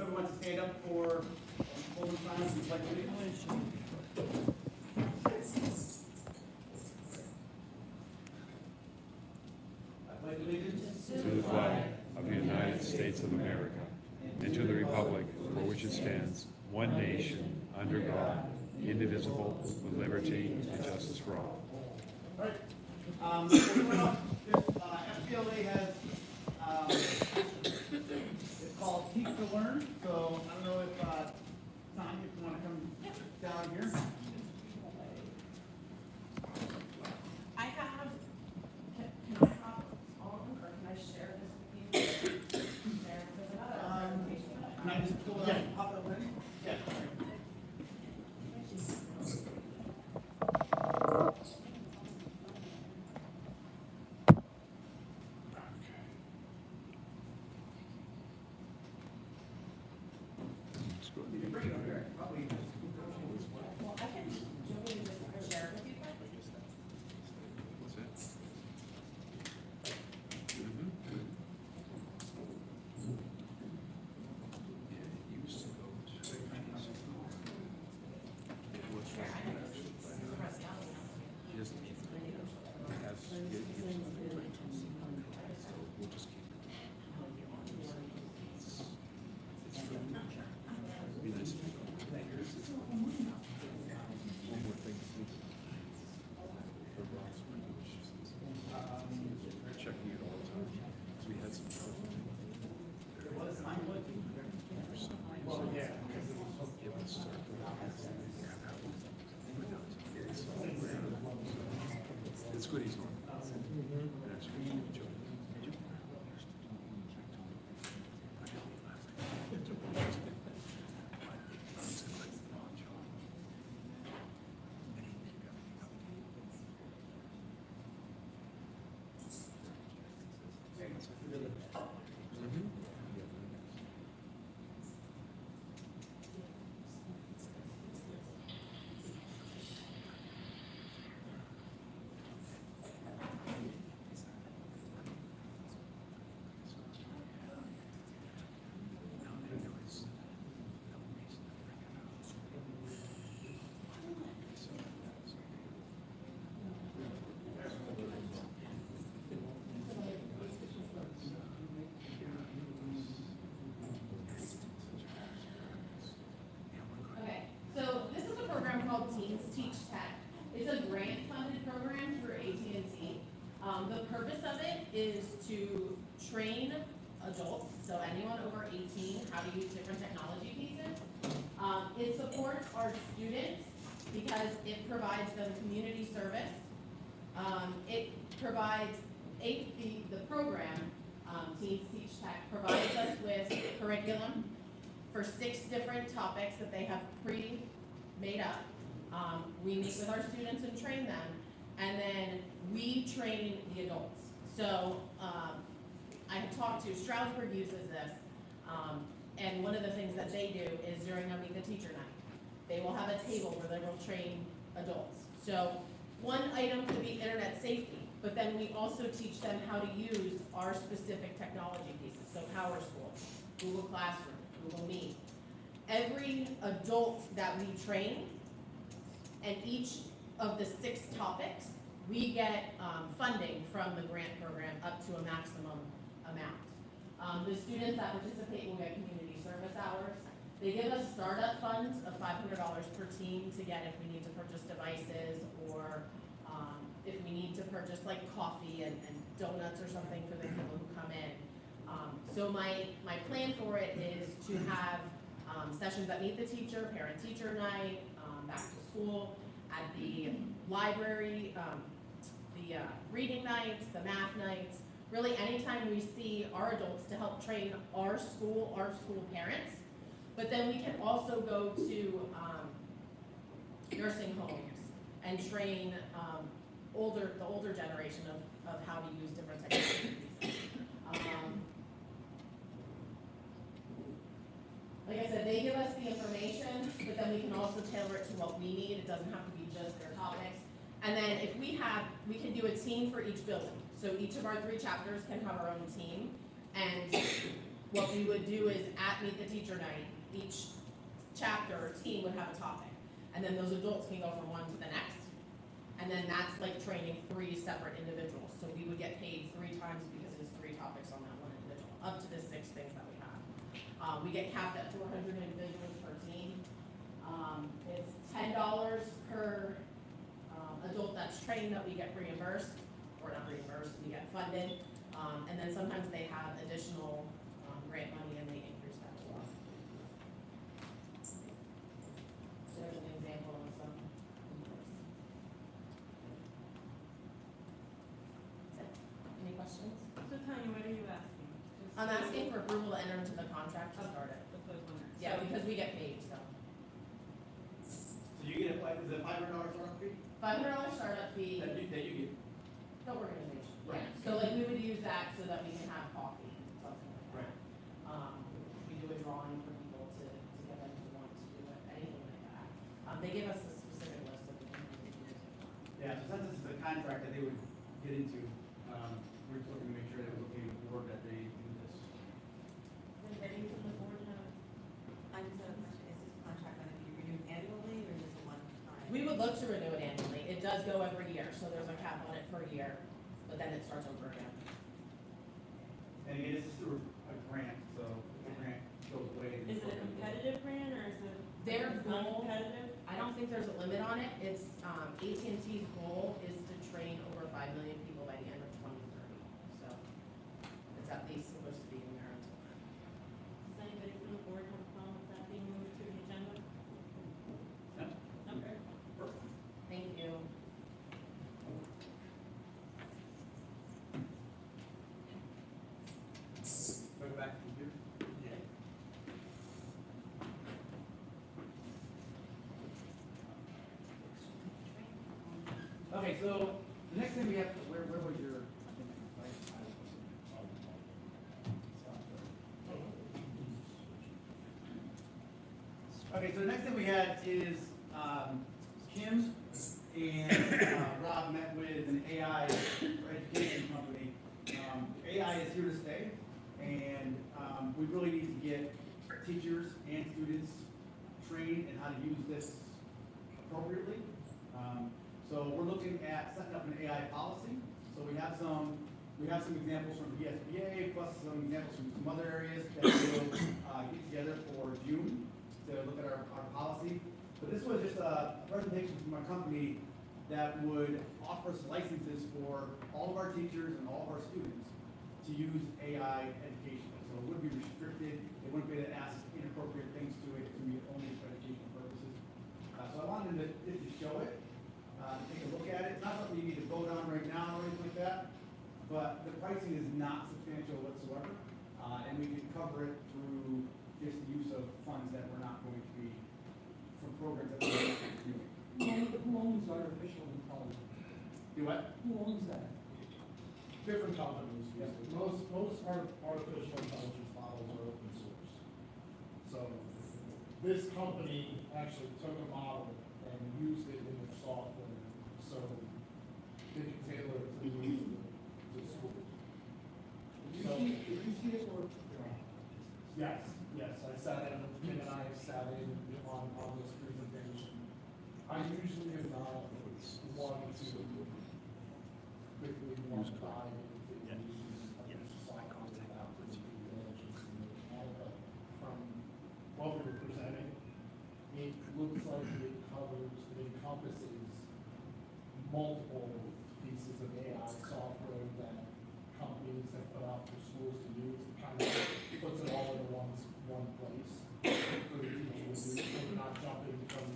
everyone to stand up for holding silence and pledge allegiance. I pledge allegiance to the flag of the United States of America and to the republic for which it stands, one nation, under God, indivisible, with liberty and justice for all. All right. Before we run off, FPLA has it's called Teach to Learn. So I don't know if Tanya, if you want to come down here. I have, can I hop on, or can I share this with you? Share with another presentation. Can I just pull it up and pop it over in? Yeah. You can bring it over here. Probably. Well, I can, do you want me to just share it with you guys? What's that? Yeah, it used to go to it was Here, I have this, this is the rest of it. He doesn't need to so we'll just keep it. It's really be nice to go. One more thing to do. For Ross, we're checking it all the time. So we had some trouble. There was time looking. For some reason. Well, yeah. It would start. It's good he's on. And that's what you enjoy. Okay, so this is a program called Teens Teach Tech. It's a grant-funded program through AT&T. The purpose of it is to train adults, so anyone over 18, how to use different technology pieces. It supports our students because it provides them community service. It provides the program, Teens Teach Tech, provides us with curriculum for 6 different topics that they have pre-made up. We meet with our students and train them, and then we train the adults. So I have talked to, Stroudsburg uses this, and one of the things that they do is during our Meet the Teacher night, they will have a table where they will train adults. So one item could be internet safety, but then we also teach them how to use our specific technology pieces. So PowerSchool, Google Classroom, Google Meet. Every adult that we train, and each of the 6 topics, we get funding from the grant program up to a maximum amount. The students that participate will get community service hours. They give us startup funds of $500 per team to get if we need to purchase devices or if we need to purchase like coffee and donuts or something for the people who come in. So my plan for it is to have sessions that Meet the Teacher, Parent-Teacher Night, back to school, at the library, the reading nights, the math nights, really anytime we see our adults to help train our school parents. But then we can also go to nursing homes and train the older generation of how to use different technologies. Like I said, they give us the information, but then we can also tailor it to what we need. It doesn't have to be just their topics. And then if we can do a team for each building. So each of our 3 chapters can have our own team. And what we would do is at Meet the Teacher Night, each chapter or team would have a topic. And then those adults can go from one to the next. And then that's like training 3 separate individuals. So we would get paid 3 times because it is 3 topics on that one individual, up to the 6 things that we have. We get capped at 400 individuals per team. It's $10 per adult that's trained that we get reimbursed, or not reimbursed, we get funded. And then sometimes they have additional grant money and they increase that as well. There's an example of some. That's it. Any questions? So Tanya, what are you asking? I'm asking for approval to enter into the contract to start it. Yeah, because we get paid, so. So you get is it $500 startup fee? $500 startup fee, That you get? the organization. Right. So like we would use that so that we can have coffee and something like that. Right. We do a drawing for people to get them to want to do it, anything like that. They give us a specific list of the things we do. Yeah, so since this is a contract that they would get into, we're just looking to make sure that it was okay with the board that they do this. Does anybody from the board have? I just have a question, is this contract going to be renewed annually or is it one time? We would look to renew it annually. It does go every year, so there's a cap on it per year, but then it starts over again. And again, this is through a grant, so if the grant goes away. then Is it a competitive grant or is it? Their it's goal- non-competitive? I don't think there's a limit on it. It's, AT&T's goal is to train over 5 million people by the end of 2030. So it's at least supposed to be in there until then. Does anybody from the board have a problem with that being moved to the agenda? No? Okay. Perfect. Thank you. Go back to you. Okay, so the next thing we have, where was your? Okay, so the next thing we had is, Kim and Rob met with an AI for education company. AI is here to stay, and we really need to get teachers and students trained in how to use this appropriately. So we're looking at setting up an AI policy. So we have some examples from VSBA, plus some examples from some other areas that we'll get together for June to look at our policy. But this was just a presentation from our company that would offer us licenses for all of our teachers and all of our students to use AI education. So it would be restricted, they wouldn't be able to ask inappropriate things to it, it's going to be only for educational purposes. So I wanted to show it, take a look at it. It's not something you need to vote on right now or anything like that, but the pricing is not substantial whatsoever. And we can cover it through just the use of funds that we're not going to be, from programs that we're not doing. Who owns artificial intelligence? Do what? Who owns that? Different companies use it. Most artificial intelligence models are open source. So this company actually took a model and used it in their software, so they can tailor it to the needs of the schools. Did you see it or? Yes, I sat in, Kim and I sat in on this presentation. I usually am not one to quickly want to dive into the use of this software without the due diligence and all, but from what we were presenting, it looks like it encompasses multiple pieces of AI software that companies have put out for schools to use. It kind of puts it all in one place for the teachers to use, so we're not jumping from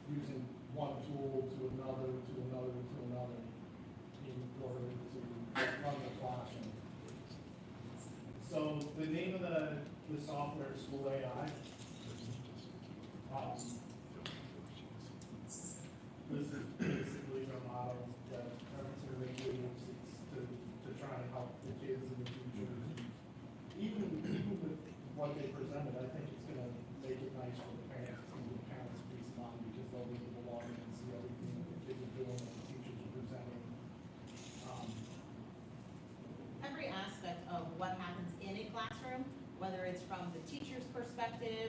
using one tool to another, to another, to another in order to run the classroom. So the name of the software is School AI. This is basically the model that everything they do is to try and help the kids in the future. Even with what they presented, I think it's gonna make it nice for the parents, and the parents peace of mind, because they'll be able to log in and see everything that the kids are doing, what the teachers are presenting. Every aspect of what happens in a classroom, whether it's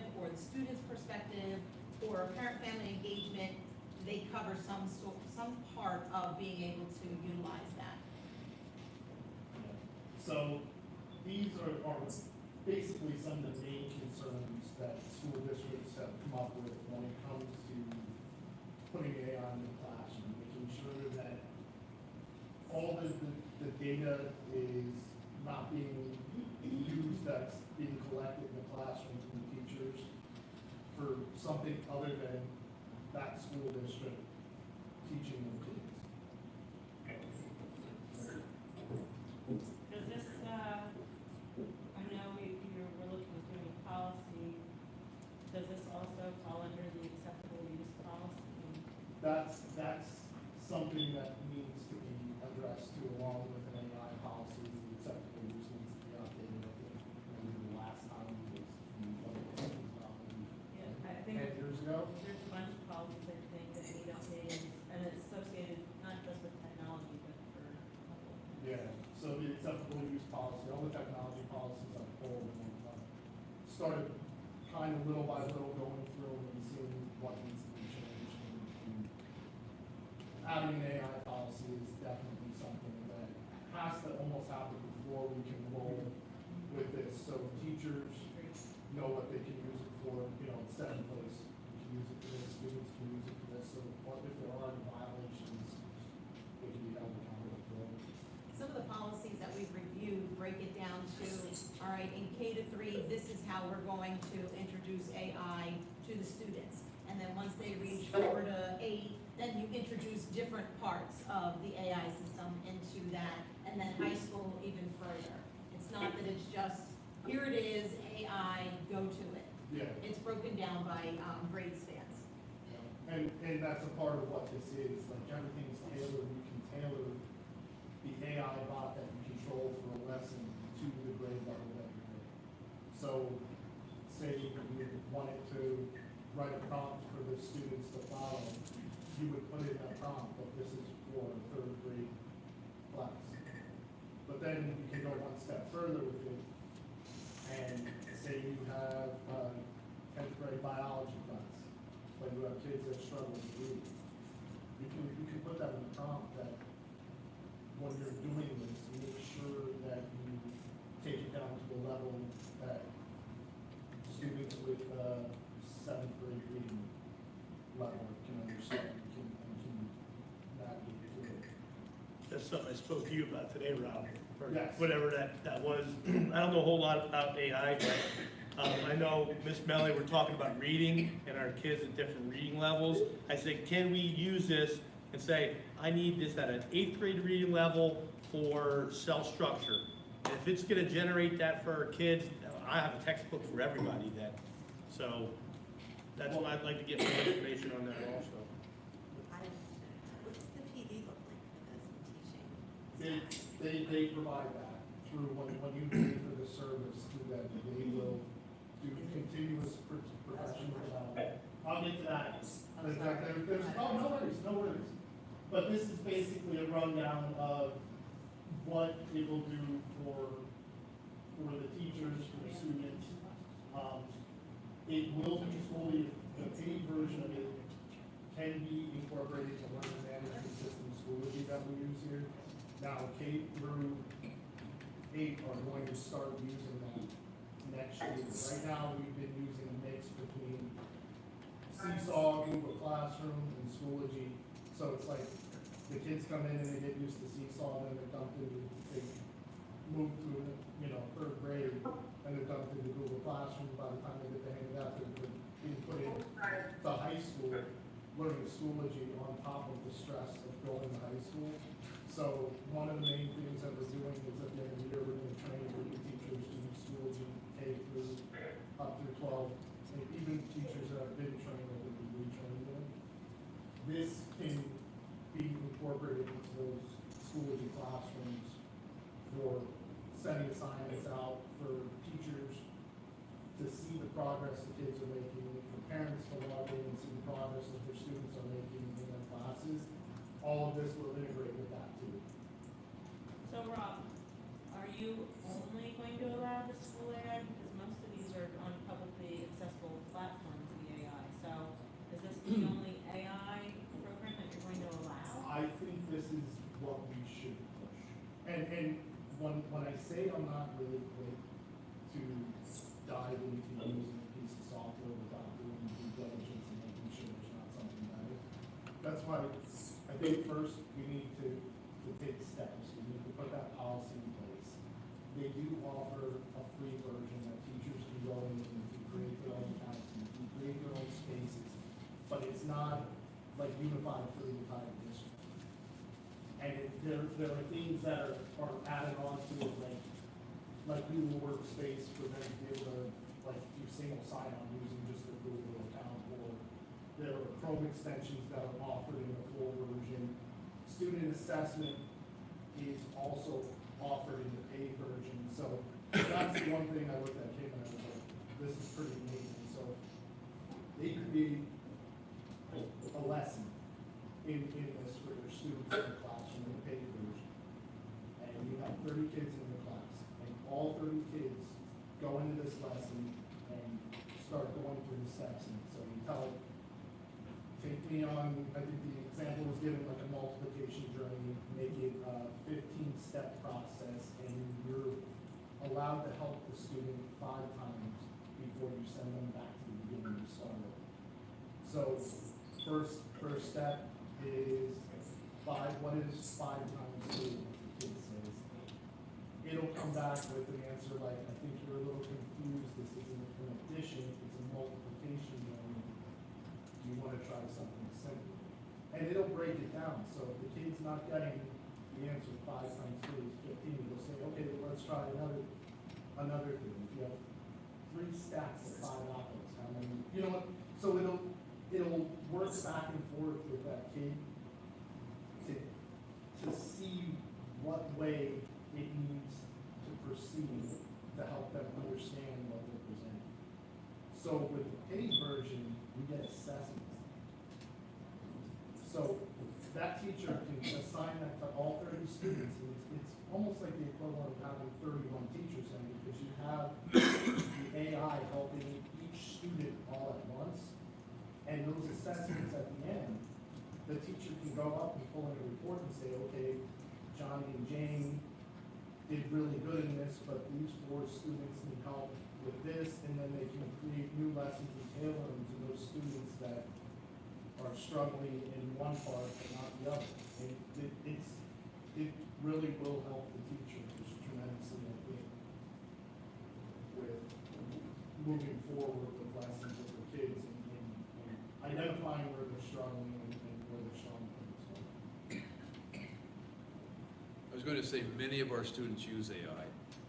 perspective, or the student's perspective, or parent-family engagement, they cover some part of being able to utilize that. So these are basically some of the main concerns that school districts have come up with when it comes to putting AI in the classroom, making sure that all the data is not being used, that's being collected in the classroom from the teachers for something other than that school district teaching the kids. Does this, I know we're looking at doing policy, does this also fall under the acceptable use policy? That's something that needs to be addressed too, along with an AI policy. The acceptable use needs to be updated. I think maybe the last time was about Yeah, I 10 think years ago. there's a bunch of policies, I think, that need updated, and it's associated not just with technology, but for a couple of things. Yeah, so the acceptable use policy, all the technology policies on hold, and started kind of little by little going through and seeing what needs to be changed. And having an AI policy is definitely something that has to almost happen before we can roll with this, so teachers know what they can use it for, it's set in place. We can use it for this, students can use it for this, so what if there are violations, they can be held accountable for it. Some of the policies that we've reviewed break it down to, all right, in K to 3, this is how we're going to introduce AI to the students. And then once they reach 4 to 8, then you introduce different parts of the AI system into that, and then high school even further. It's not that it's just, here it is, AI, go to it. Yeah. It's broken down by grade spans. And that's a part of what this is, like everything's tailored, you can tailor the AI bot that you control for a lesson to the grade level that you're in. So, say you wanted to write a prompt for the students to follow, you would put in that prompt, but this is for a third grade class. But then you can go one step further with it, and say you have a 10th grade biology class, but you have kids that struggle with reading. You can put that in the prompt that when you're doing this, make sure that you take it down to the level that students with 7th grade reading level can understand and can navigate through it. That's something I spoke to you about today, Rob, or Yes. whatever that was. I don't know a whole lot about AI, but I know Miss Melly, we're talking about reading and our kids at different reading levels. I said, can we use this and say, I need this at an 8th grade reading level for cell structure? And if it's gonna generate that for our kids, I have a textbook for everybody then. So that's why I'd like to get more information on that also. What does the PD look like for this in teaching? They provide that through, when you pay for the service through them, they will do continuous professional development. I'll get to that. No worries. But this is basically a rundown of what it will do for the teachers, for the students. It will be fully, the paid version of it can be incorporated into learning management system Schoology that we use here. Now, K through 8 are going to start using that next year. Right now, we've been using a mix between Seesaw, Google Classroom, and Schoology. So it's like the kids come in and they get used to Seesaw, and then they're dumped into, they move to, 3rd grade, and they're dumped into Google Classroom. By the time they get the hang of that, they're being put into high school, learning Schoology on top of the stress of going to high school. So one of the main things that we're doing is at the end of the year, we're going to train the teachers to use Schoology K through up through 12, and even teachers that have been trained or will be retrained in. This can be incorporated into those Schoology classrooms for sending assignments out, for teachers to see the progress the kids are making, for parents to log in and see the progress that their students are making in their classes. All of this will integrate with that too. So Rob, are you only going to allow the school AI, because most of these are on publicly accessible what we should push. And when I say I'm not really quick to dive into using a piece of software without doing due diligence and making sure there's not something better, that's why I think first we need to take steps. We need to put that policy in place. They do offer a free version that teachers can go in and create their own accounts and create their own spaces, but it's not like unified for the entire district. And there are things that are added on to it, like Google Workspace for them to be able to, like, do single sign-on using just their Google account, or there are Chrome extensions that are offered in the full version. Student assessment is also offered in the paid version, so that's one thing I looked at, came and I was like, this is pretty amazing. So they create a lesson in this for their students in the classroom in the paid version. And you have 30 kids in the class, and all 30 kids go into this lesson and start going through the steps. And so you tell it, take me on, I think the example was given like a multiplication journey, make it a 15-step process, and you're allowed to help the student 5 times before you send them back to the beginning to start over. So first step is what is 5 times 2, the kid says. It'll come back with an answer like, I think you're a little confused, this isn't an addition, it's a multiplication journey. You want to try something simple. And it'll break it down, so if the kid's not getting the answer 5 times 2 is 15, it'll say, okay, let's try another thing. If you have 3 stacks of 5 apples, how many, you know what? So it'll work back and forth with that kid to see what way it needs to proceed to help them understand what they're presenting. So with the paid version, we get assessments. So that teacher can assign that to all 30 students, and it's almost like the equivalent of having 31 teachers in, because you have the AI helping each student all at once. And those assessments at the end, the teacher can go up and pull in a report and say, okay, Johnny and Jane did really good in this, but these 4 students need help with this, and then they can create new lessons and tailor them to those students that are struggling in one part but not the other. It really will help the teachers tremendously, I think, with moving forward with lessons with the kids and identifying where they're struggling and where they're strong points are. I was going to say, many of our students use AI.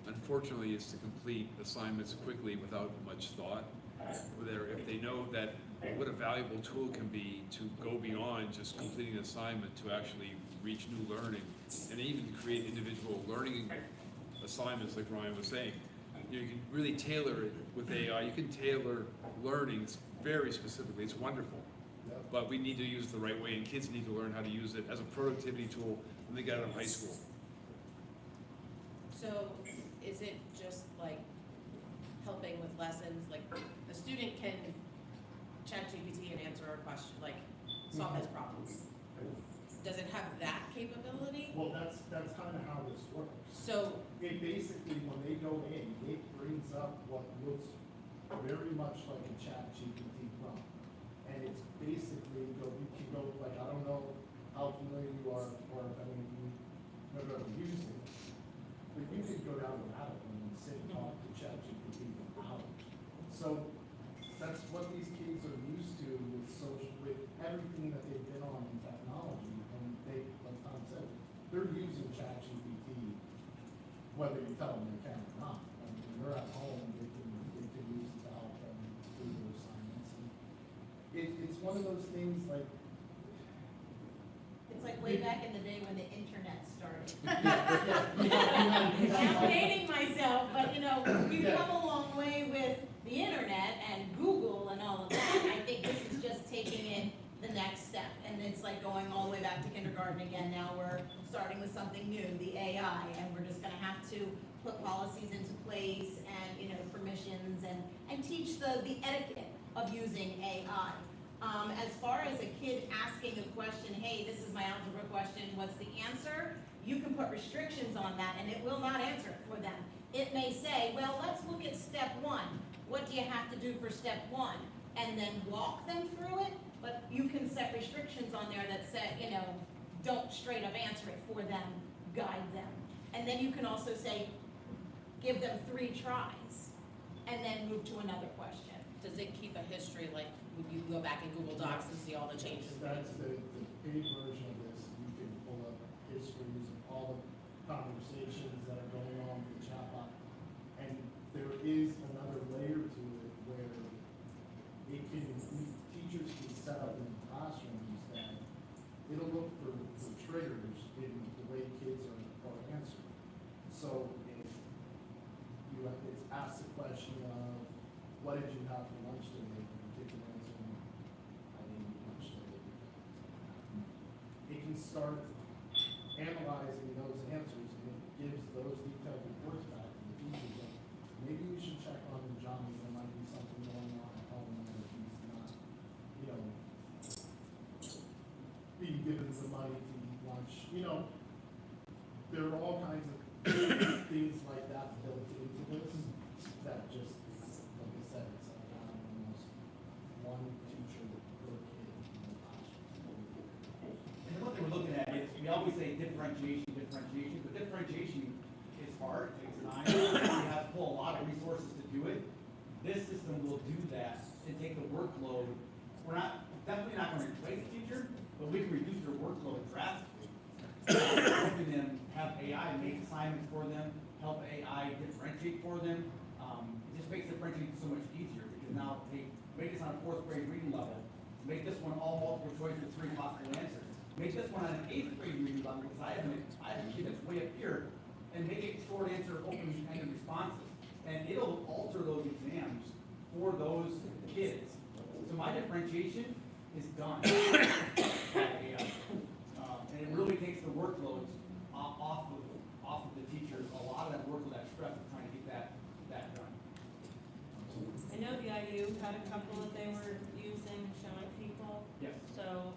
Unfortunately, it's to complete assignments quickly without much thought. If they know that what a valuable tool can be to go beyond just completing an assignment to actually reach new learning, and even to create individual learning assignments, like Ryan was saying. You can really tailor it with AI. You can tailor learnings very specifically. It's wonderful. Yep. But we need to use it the right way, and kids need to learn how to use it as a productivity tool when they get out of high school. So is it just like helping with lessons, like the student can ChatGPT and answer a question, like solve this problem? Does it have that capability? Well, that's kind of how this works. So, It basically, when they go in, it brings up what looks very much like a ChatGPT prompt. And it's basically, you can go, like, I don't know how familiar you are, or if any of you have ever used it, but you could go down the rabbit hole and sit and talk to ChatGPT for hours. So that's what these kids are used to with everything that they've been on in technology. And they, like Tom said, they're using ChatGPT, whether you tell them they can or not. I mean, when they're at home, they can use it to help them do their assignments. And it's one of those things like, It's like way back in the day when the internet started. yeah. I'm dating myself, but you know, we've Yeah. come a long way with the internet and Google and all of that. I think this is just taking it the next step, and it's like going all the way back to kindergarten again. Now we're starting with something new, the AI, and we're just gonna have to put policies into place and, you know, permissions and teach the etiquette of using AI. As far as a kid asking a question, hey, this is my algebra question, what's the answer? You can put restrictions on that and it will not answer it for them. It may say, well, let's look at step one. What do you have to do for step one? And then walk them through it, but you can set restrictions on there that say, don't straight up answer it for them, guide them. And then you can also say, give them 3 tries, and then move to another question. Does it keep a history, like, would you go back in Google Docs and see all the changes? That's the paid version of this, you can pull up histories of all the conversations that are going on in the chatbot. And there is another layer to it where teachers can set up in the classrooms that it'll look for triggers in the way kids are answering. So if it's asked the question of, what did you have for lunch today? And the kid can answer, I didn't eat lunch today. It can start analyzing those answers and it gives those detailed reports back to the teachers. Like, maybe we should check on Johnny, there might be something going on at home that he's not, being given the money to eat lunch. There are all kinds of things like that built into this that just, like I said, it's like almost one teacher per kid in the classroom. And what we're looking at is, we always say differentiation, but differentiation is hard, it takes time. We have to pull a lot of resources to do it. This system will do that and take the workload. We're definitely not gonna replace the teacher, but we can reduce their workload drastically. Helping them have AI make assignments for them, help AI differentiate for them. It just makes differentiating so much easier, because now they make this on a 4th grade reading level, make this one all multiple choice with 3 possible answers. Make this one on an 8th grade reading level, because I have a kid that's way up here, and make it short answer, open-ended responses. And it'll alter those exams for those kids. So my differentiation is done. And it really takes the workloads off of the teachers, a lot of that workload, that stress of trying to get that done. I know the IU had a couple that they were using and showing people. Yes. So,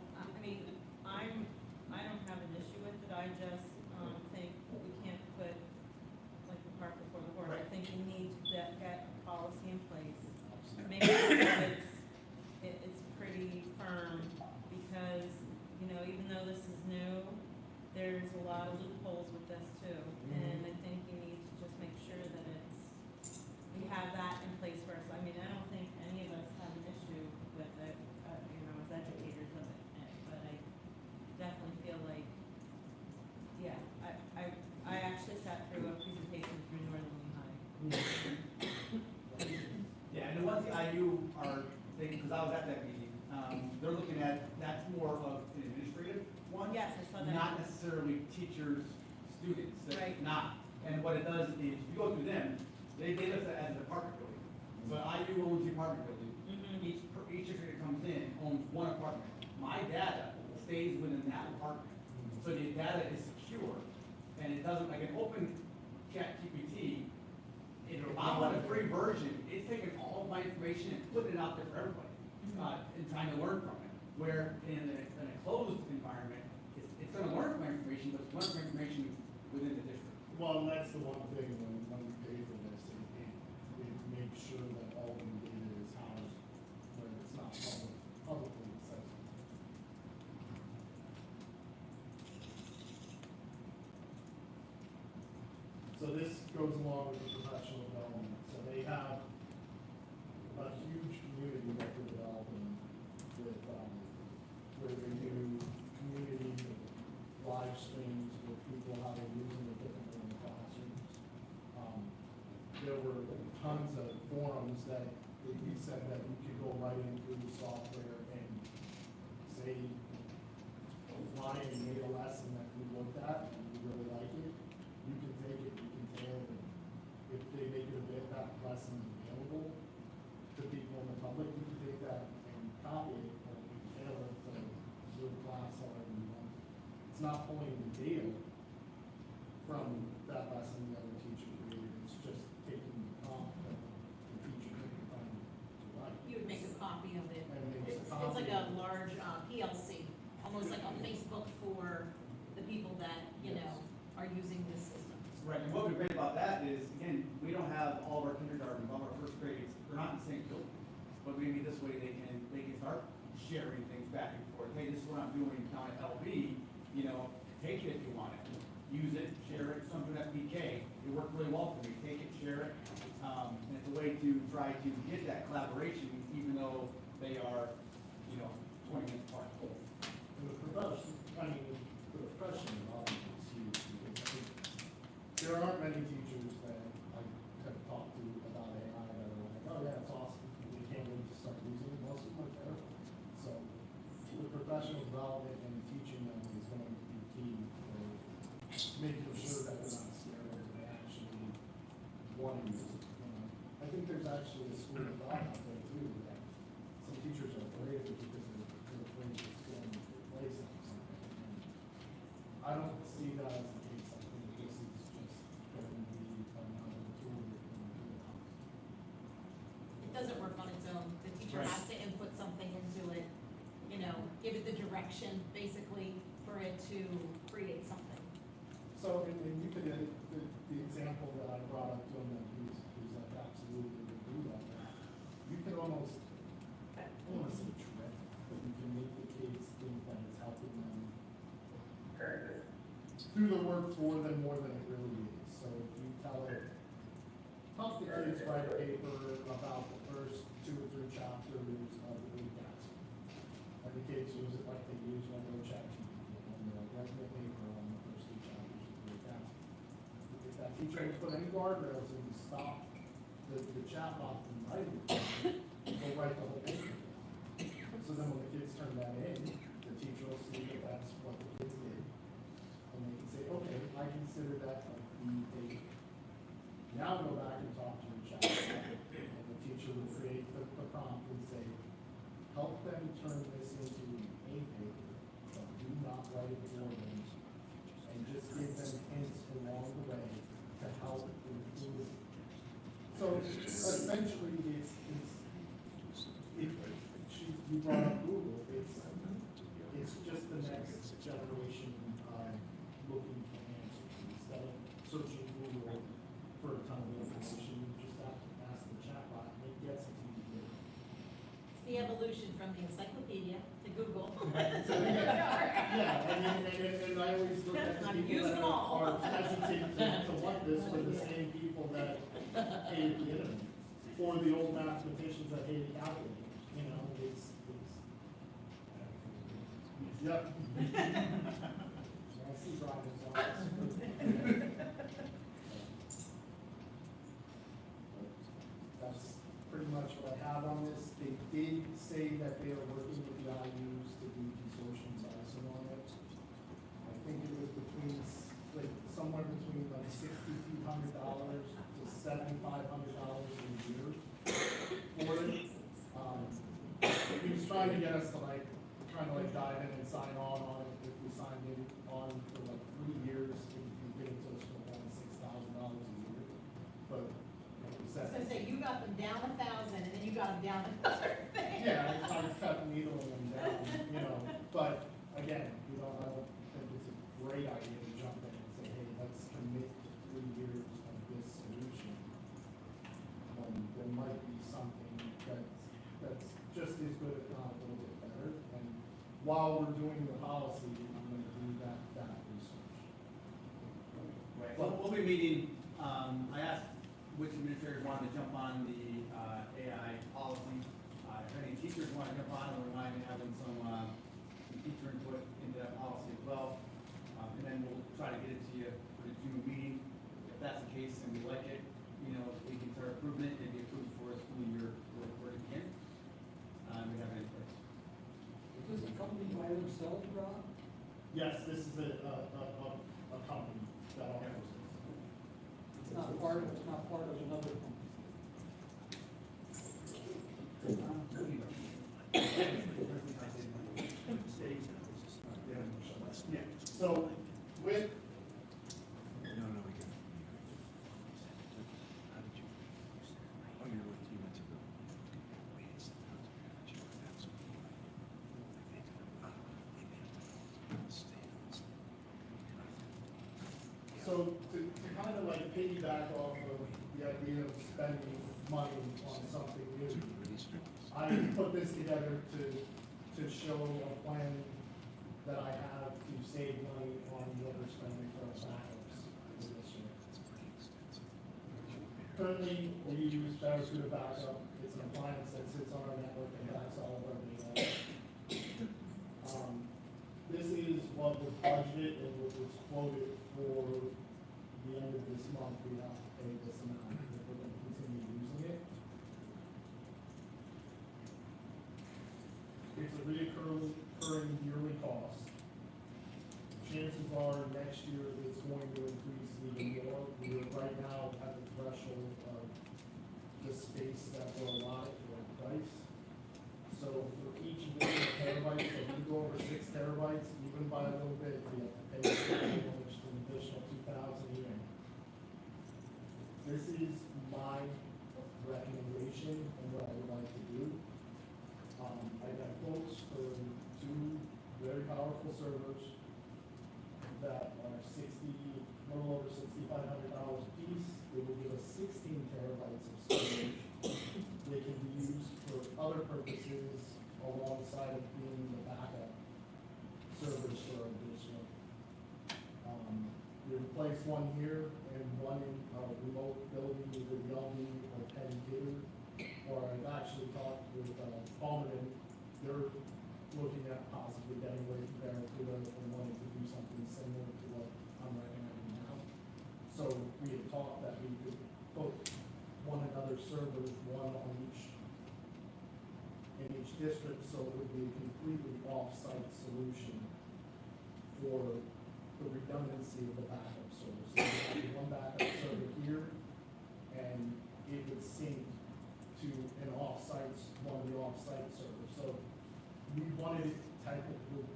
I don't have an issue with it, I just, think we can't put like the cart before the horse. I Right. think we need to get a policy in place. Maybe it's pretty firm, because, even though this is new, there's a lot of loopholes with this too. And I think you need to just make sure that we have that in place first. I don't think any of us have an issue with it, as educators of it, but I definitely feel like, yeah, I actually sat through a presentation through Northern Lehigh. Yeah, and the ones the IU are, because I was at that meeting, they're looking at, that's more of an administrative one. Yes, I saw that. Not necessarily teachers, students, that's Right. not. And what it does is, if you go through them, they look at it as an apartment building. So IU owns the apartment building. Mhm. Each teacher that comes in owns one apartment. My data stays within that apartment. So the data is secure, and it doesn't, like an open chat GPT, if I want a free version, it's taking all of my information and putting it out there for everybody, and trying to learn from it. Where in a closed environment, it's gonna learn from my information, but it's learn from information within the district. Well, that's the one thing when we pay for this, it makes sure that all the data is housed where it's not publicly accessible. So this goes along with the professional development, so they have a huge community that they're developing with, where they do community live streams with people, how they're using it differently in the classrooms. There were tons of forums that we said that we could go right into the software and say, Ryan made a lesson that we looked at and we really like it. You can take it, you can tailor it. If they make it that lesson available to people in the public, you can take that and copy it and you can tailor it to your class however you want. It's not pulling the data from that lesson the other teacher created, it's just taking the prompt that the teacher took the time to write. You would make a copy of it. And makes a It's copy like of a PLC, almost like a Facebook for the people that, you know, are using this system. Right, and what would be great about that is, again, we don't have all of our kindergarten, all of our first grades, they're not in the same building. But maybe this way they can start sharing things back and forth. Hey, this is what I'm doing down at LB, you know, take it if you want it. Use it, share it, something at PK, it worked really well for me, take it, share it. And it's a way to try to get that collaboration, even though they are, you know, 20 minutes apart. And the profession, I mean, the professional development is huge, because I think there aren't many teachers that I have talked to about AI that are like, oh yeah, it's awesome, we can't wait to start using it, most of them are terrified. So, the professional development and teaching them is going to be key for making sure that they're not scared of it, they actually want to use it, you know. I think there's actually a school of thought out there too, that some teachers are afraid of it because they're afraid it's going to replace them or something. And I don't see that as the case. I think this is just going to be another tool that can do it. It doesn't work on its own. The teacher Right. has to input something into it, you know, give it the direction, basically, for it to create something. So, and you could, the example that I brought up to him, that he's like absolutely would do that. You can almost, I don't want to say trick, but you can make the kids think that it's helping them do the work for them more than it really is. So if you tell it, help the kids write a paper about the first 2 or 3 chapters of the Greek Gatsby. And the kids use it like they use when they're chatting, when they're writing a paper on the first 2 chapters of the Greek Gatsby. If that teacher would put any guardrails and stop the chat box from writing, they'll write the whole paper. So then when the kids turn that in, the teacher will see that that's what the kids did. And they can say, okay, I consider that a B paper. Now go back and talk to your chat. And the teacher will create the prompt and say, help them turn this into a paper, but do not write it for them. And just give them hints along the way to help improve it. So essentially, you brought up Google, it's just the next generation looking for answers. Instead of searching Google for a ton of information, you just have to ask the chatbot and it gets it to you. It's the evolution from the encyclopedia to Google. Yeah, and I always look at the I've people used that them all. are hesitant to want this for the same people that hate the internet. Or the old mathematicians that hated calculators, you know, yep. I see Brian's on. That's pretty much what I have on this. They did say that they are working with the IUs to do consortium pricing on it. I think it was between, like, somewhere between like $6,200 to $7,500 a year for it. He was trying to get us to dive in and sign on it. If we signed in on for like 3 years, he gave it to us for only $6,000 a year. But like we I was said. gonna say, you got them down 1,000, and then you got them down another thing. Yeah, I kept needling them down, you know, but again, I don't think it's a great idea to jump in and say, hey, let's commit to 3 years of this solution. There might be something that's just as good, if not a little bit better, and while we're doing the policy, I'm gonna do that research. Right, well, we'll be meeting, I asked which administrators wanted to jump on the AI policy. If any teachers want to jump on, I don't mind having some teacher input into that policy as well. And then we'll try to get it to you for the June meeting. If that's the case and we like it, you know, we can start approving it, it'd be approved for a school year for it again. We have it in place. Is this a company by themselves, Rob? Yes, this is a company that offers this. It's not part of another company. Yeah, so with, No, we can. How did you? Oh, you went to the. We didn't sit down. That's what I think. So to kind of like piggyback off of the idea of spending money on something new, I put this together to show a plan that I have to save money on what we're spending for our backups for this year. Currently, we use Barracuda Backup. It's an appliance that sits on our network and backs all of our data. This is what was budgeted and what was quoted for the end of this month. We have to pay this amount if we're going to continue using it. It's a recurring yearly cost. Chances are next year it's going to increase even more. We are right now at the threshold of the space that we're allotted for our price. So for each additional terabyte, so if we go over 6 terabytes, even by a little bit, we have to pay an additional $2,000 a year. This is my recommendation and what I would like to do. I got quotes for 2 very powerful servers that are a little over $6,500 a piece. They will give us 16 terabytes of storage. They can be used for other purposes alongside of being the backup servers for our district. We replace one here and one in our remote building, either the LD or Penn Two. Or I've actually talked with Palmerton. They're looking at possibly getting away from Barracuda and wanting to do something similar to what I'm recommending now. So we had talked that we could put one another servers, one on each in each district, so it would be a completely off-site solution for the redundancy of the backup server. So we have one backup server here, and it would sync to an off-site, one of the off-site servers. So we wanted it technically,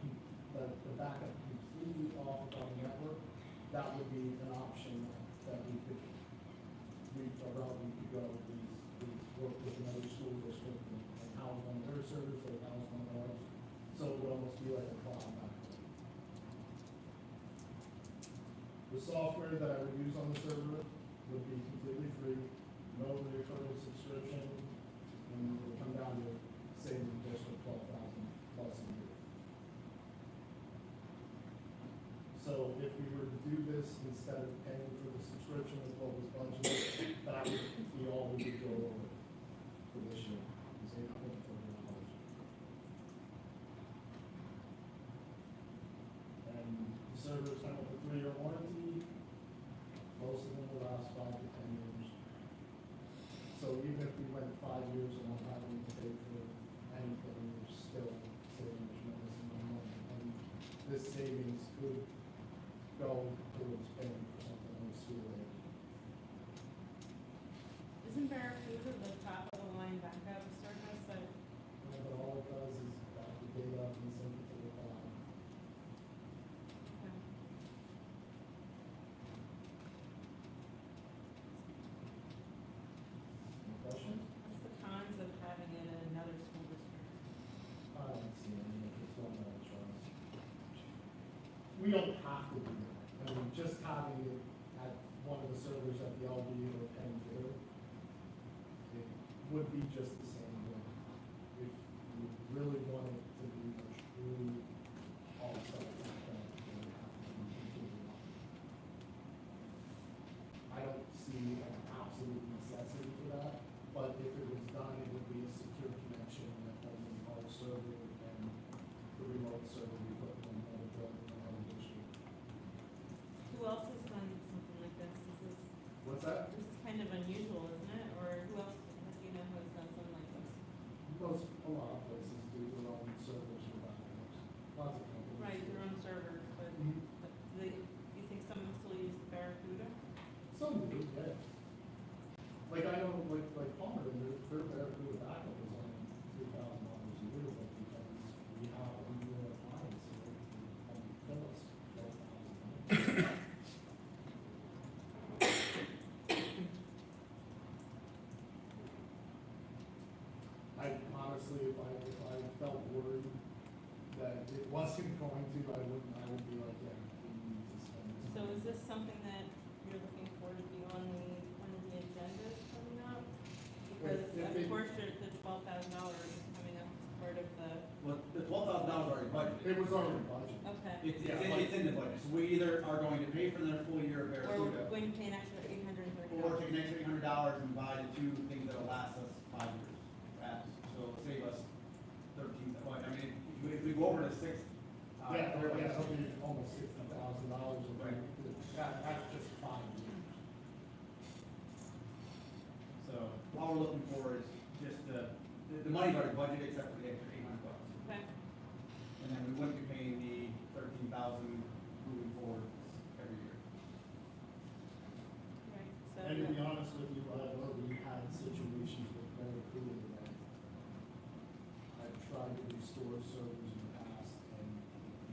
the backup completely off of our network. That would be an option that we could, a route we could go. We work with another school district and house one of their servers, they house one of ours. So it would almost be like a cloud backup. The software that I would use on the server would be completely free, no recurring subscription, and it would come down to saving the district $12,000 plus a year. So if we were to do this instead of paying for the subscription with what was budgeted, that would be all we could go over for this year. Is $830. And the servers come with a 3-year warranty. Most of them will last 5 to 10 years. So even if we went 5 years and not having to pay for anything, we're still saving a tremendous amount of money. And this savings could go towards paying for something like school aid. Isn't Barracuda the top of the line backup service that, But all it does is back the data up and send it to the cloud. Any questions? what's the cons of having it in another school district? I don't see any if it's one that I trust. We don't have to do that. I mean, just having it at one of the servers at the LB or Penn Two, it would be just the same way. If you really want it to be a true all-site backup, then you have to be completely off. I don't see an absolute necessity for that, but if it was done, it would be a secure connection that only our server and the remote server we put in another building in another district. Who else has done something like this? What's that? This is kind of unusual, isn't it? Or who else, do you know who has done something like this? Most, a lot of places do their own servers for backups. Lots of companies. Right, do. their own servers, but Mhm. you think some still use Barracuda? Some do, yeah. Like I know, like Palmer, their Barracuda backup is only $3,000 a year, but because we have a new appliance, so they can bill us $12,000. I honestly, if I felt worried that it wasn't going to, I would be like, yeah, we need to spend this. So is this something that you're looking for to be on one of the agendas coming up? Because If of it- course, the $12,000 is coming up as part of the, Well, the $12,000 already budgeted. It was already budgeted. okay. It's in the budget, so we either are going to pay for the full year of Or we're Barracuda, going to pay an extra $830. or take an extra $800 and buy the two things that'll last us 5 years. So it'll save us 13, well, I mean, if we go over to 6. Yeah, it'll be almost $60,000, Right. that's just 5 years. So all we're looking for is just the money's already budgeted except for the extra $800. Okay, And then we wouldn't be paying the 13,000 moving forward every year. right, so. And to be honest with you, I've already had situations with Barracuda that I've tried to restore servers in the past and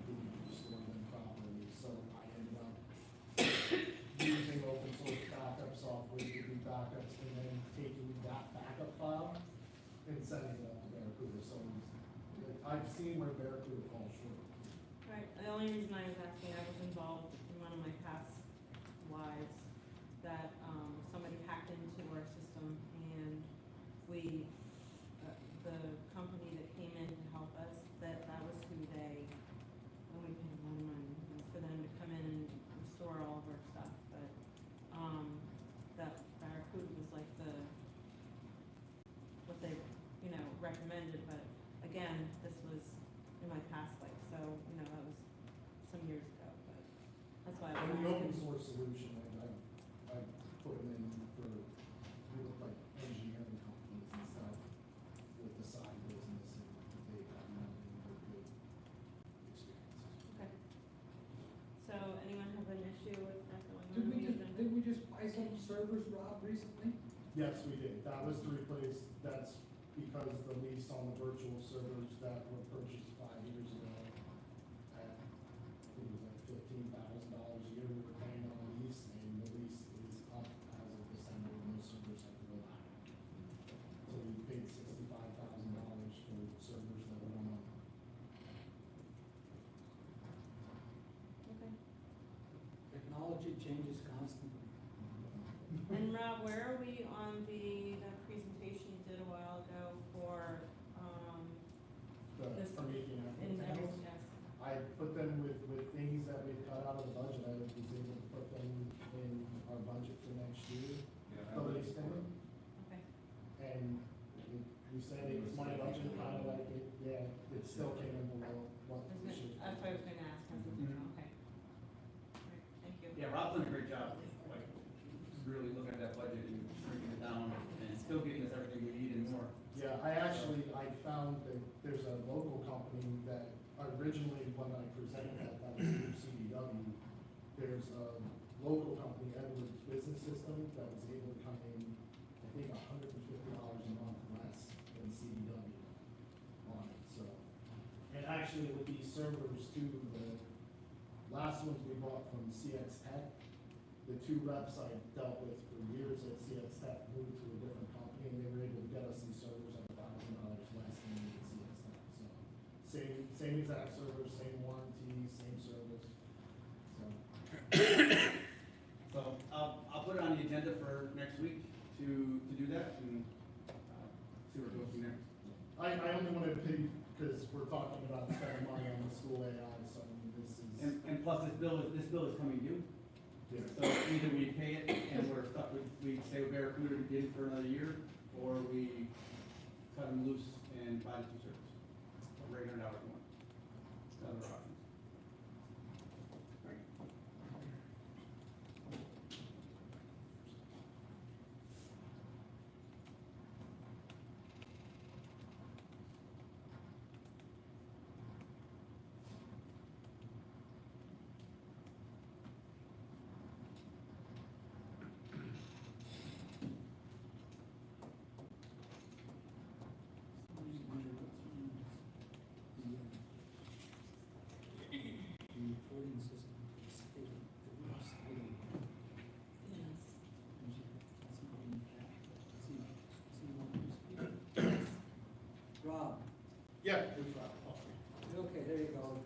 didn't restore them properly, so I ended up using open source backup software to do backups and then taking that backup file and sending it up to Barracuda, so I've seen where Barracuda falls short. Right, the only reason I was asking, I was involved in one of my past lives that, somebody hacked into our system and we, the company that came in to help us, that was who they, and we paid a lot of money, it was for them to come in and restore all of our stuff, but, that Barracuda was like what they, recommended, but again, this was in my past life, so, that was some years ago, but that's why I was And the open asking. source solution, I put them in for, we look like engineering companies and stuff with the side business and they've had really good experiences. Okay. So anyone have an issue with that going on? Did we just buy some servers, Rob, recently? Yes, we did. That was to replace, that's because the lease on the virtual servers that were purchased 5 years ago at, I think it was like $15,000 a year we were paying on the lease, and the lease is up as of December, and those servers have to go back. So we paid $65,000 for servers that we don't own. Okay. Technology changes constantly. And Rob, where are we on that presentation you did a while ago for, This- For making in panels. yes? I put them with things that we've cut out of the budget. I was able to put them in our budget for next year, the lease thing. Okay, And you said it was my budget, kind of like it, yeah, it still came in below what we should. that's what I was gonna ask, Mhm. okay. All right, thank you. Yeah, Rob's done a great job, like, really looking at that budget and breaking it down and still getting us everything we need and more. Yeah, I found that there's a local company that originally, when I presented that was through CDW, there's a local company, Edwards Business System, that was able to come in, I think, $150 a month less than CDW on it, so. And actually with these servers too, the last ones we bought from CX Tech, the two reps I dealt with for years at CX Tech moved to a different company, and they were able to get us these servers at $1,000 less than we did CX Tech, so. Same exact servers, same warranty, same service, so. So I'll put it on the agenda for next week to do that and see where it goes from there. I only wanted to pay, because we're talking about spending money on the school AI, so I mean, this is. And plus this bill is coming due. Yeah. So either we pay it and we're stuck with, we stay with Barracuda to get it for another year, or we cut them loose and buy the two servers. Or $800 a month. Other options. The reporting system is stable. Rob, Yeah. okay, there you go.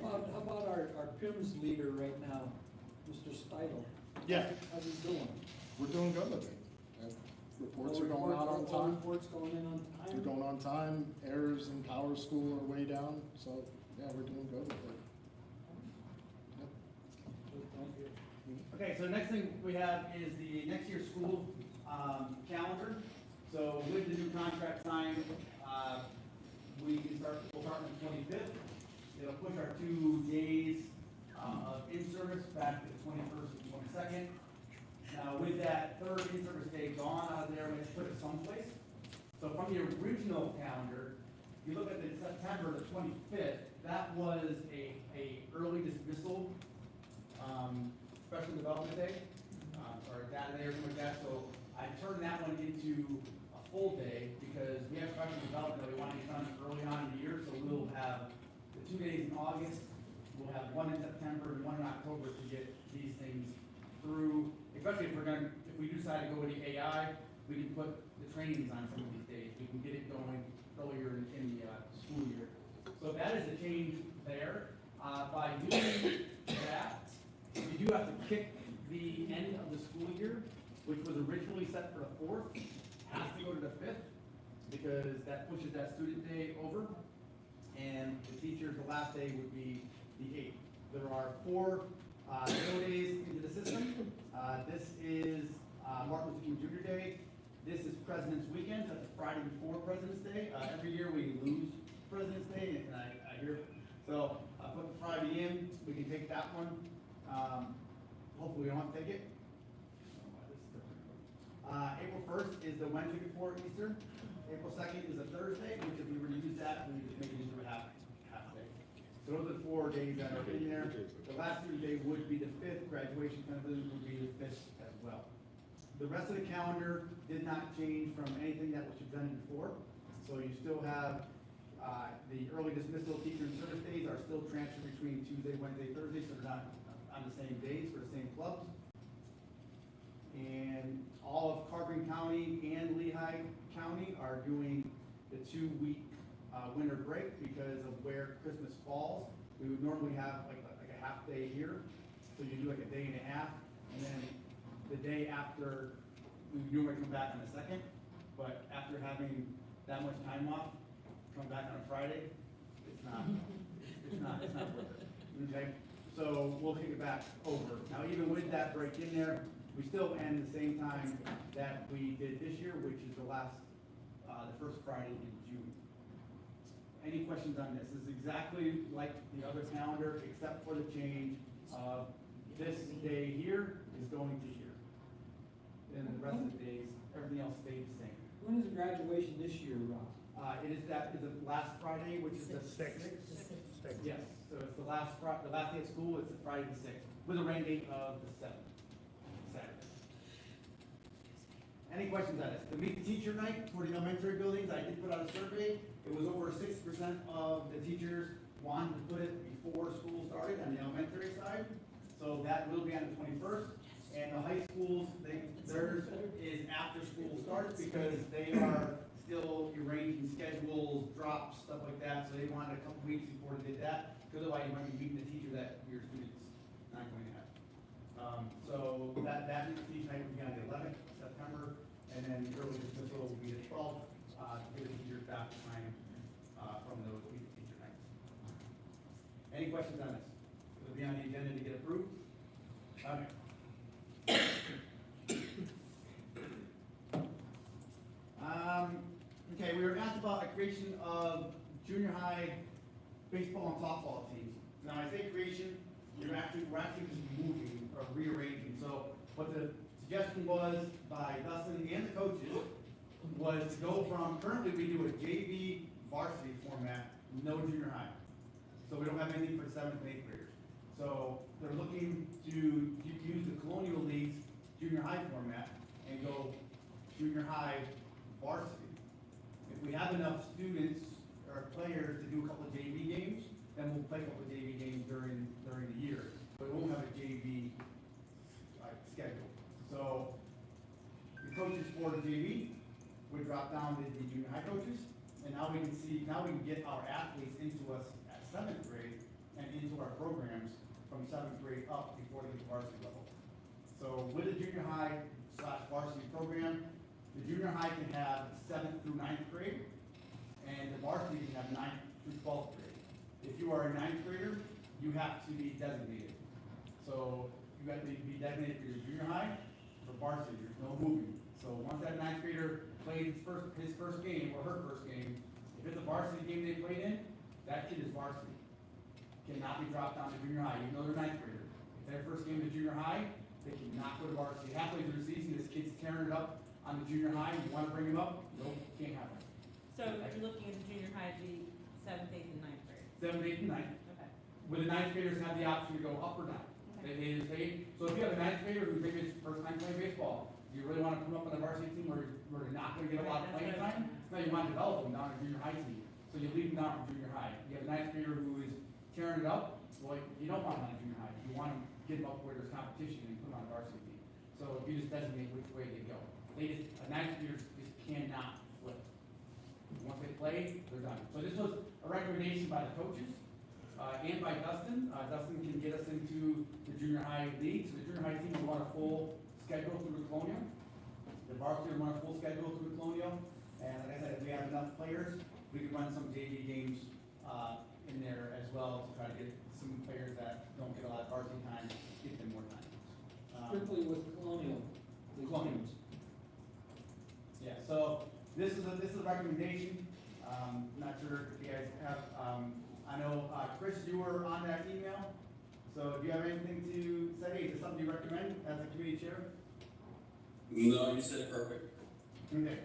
How about our PIMS leader right now? Mr. Steidl. Yeah. How's he doing? We're doing good with it. Reports are going out on All time. reports going in on They're time? going on time. Errors in Power School are way down, so, yeah, we're doing good with it. Yep. Good, thank you. Okay, so the next thing we have is the next year's school, calendar. So with the new contract signed, we'll start on the 25th. It'll push our 2 days, of in-service back to the 21st and 22nd. Now, with that third in-service day gone out of there, let's put it someplace. So from the original calendar, you look at the September the 25th, that was a early dismissal, special development day, or data day or something like that. So I turned that one into a full day because we have special development that we want to get done early on in the year. So we'll have the 2 days in August, we'll have 1 in September and 1 in October to get these things through. Especially if we decide to go with the AI, we can put the trainings on some of these days. We can get it going earlier in the school year. So that is a change there. By doing that, you do have to kick the end of the school year, which was originally set for the 4th, has to go to the 5th, because that pushes that student day over. And the teachers, the last day would be the 8th. There are 4 no days into the system. This is Martin Luther King Jr. Day. This is President's Weekend, that's the Friday before President's Day. Every year we lose President's Day, and I hear, so I put the Friday in, we can take that one. Hopefully we don't have to take it. April 1st is the Wednesday before Easter. April 2nd is a Thursday, which if we were to use that, we would just make it into a half day. So those are the 4 days that are in there. The last student day would be the 5th, graduation kind of would be the 5th as well. The rest of the calendar did not change from anything that was presented before. So you still have, the early dismissal teacher and service days are still transferred between Tuesday, Wednesday, Thursday, so they're not on the same days for the same clubs. And all of Carbon County and Lehigh County are doing the 2-week winter break because of where Christmas falls. We would normally have like a half day here, so you do like a day and a half, and then the day after, we would normally come back on the 2nd, but after having that much time off, come back on a Friday, it's not worth it, okay? So we'll kick it back over. Now, even with that break in there, we still end the same time that we did this year, which is the first Friday in June. Any questions on this? This is exactly like the other calendar, except for the change of this day here is going to here. And the rest of the days, everything else stayed the same. When is the graduation this year, Rob? It is the last Friday, which is the 6th. Yes, so it's the last day of school, it's the Friday the 6th, with a rain date of the 7th, Saturday. Any questions on this? The meet the teacher night for the elementary buildings, I did put out a survey. It was over 60% of the teachers wanted to put it before school started on the elementary side. So that will be on the 21st. And the high schools, theirs is after school starts because they are still arranging schedules, drops, stuff like that. So they wanted a couple weeks before they did that. Because otherwise you might be meeting the teacher that your student's not going to have. So that meet the teacher night will be on the 11th of September. And then the early dismissal will be the 12th, to give the teachers back time from those meet the teacher nights. Any questions on this? It'll be on the agenda to get approved. Okay. Okay, we were asked about a creation of junior high baseball and softball teams. Now, I say creation, we're actually just moving or rearranging. So what the suggestion was by Dustin and the coaches was to go from, currently we do a JV varsity format, no junior high. So we don't have anything for 7th and 8th graders. So they're looking to use the Colonial League's junior high format and go junior high varsity. If we have enough students or players to do a couple of JV games, then we'll play a couple of JV games during the year. But we won't have a JV schedule. So the coaches for the JV would drop down to the junior high coaches, and now we can get our athletes into us at 7th grade and into our programs from from seventh grade up before they get to varsity level. So with the junior high / varsity program, the junior high can have seventh through ninth grade, and the varsity can have ninth through 12th grade. If you are a ninth grader, you have to be designated. So you have to be designated for your junior high, for varsity, there's no moving. So once that ninth grader plays his first game or her first game, if it's a varsity game they played in, that kid is varsity. Cannot be dropped down to junior high, even though they're ninth grader. If their first game is junior high, they cannot go to varsity. Halfway through the season, this kid's tearing it up on the junior high, you wanna bring him up? Nope, can't happen. So you're looking at the junior high, the seventh, eighth, and ninth grade? Seventh, eighth, and ninth. Okay. Where the ninth graders have the option to go up or down. So if you have a ninth grader who's maybe his first time playing baseball, do you really wanna put him up on the varsity team where they're not gonna get a lot of playing time? No, you wanna develop them down to junior high team. So you leave them down from junior high. You have a ninth grader who is tearing it up, well, you don't want him on junior high. You want him to get him up where there's competition and put him on the varsity team. So you just designate which way they go. A ninth grader just cannot flip. Once they play, they're done. So this was a recommendation by the coaches, and by Dustin. Dustin can get us into the junior high league. So the junior high team will run a full schedule through the Colonial. The varsity will run a full schedule through the Colonial. And like I said, if we have enough players, we can run some JV games, in there as well to try to get some players that don't get a lot of varsity time, get them more time. Strictly with Colonial. the Colonials. Yeah, so this is a recommendation. Not sure if you guys have, I know, Chris, you were on that email. So do you have anything to say? Is this something you recommend as a committee chair? No, you said it perfect. Okay.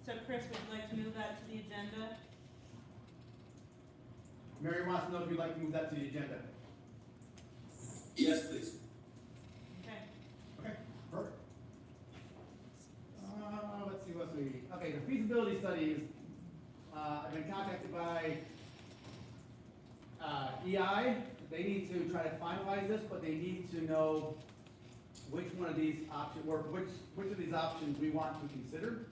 So Chris, would you like to move that to the agenda? Mary wants to know if you'd like to move that to the agenda. Yes, please. Okay. Okay, perfect. Let's see. Okay, the feasibility study is, I've been contacted by, EI. They need to try to finalize this, but they need to know which one of these options, or which of these options we want to consider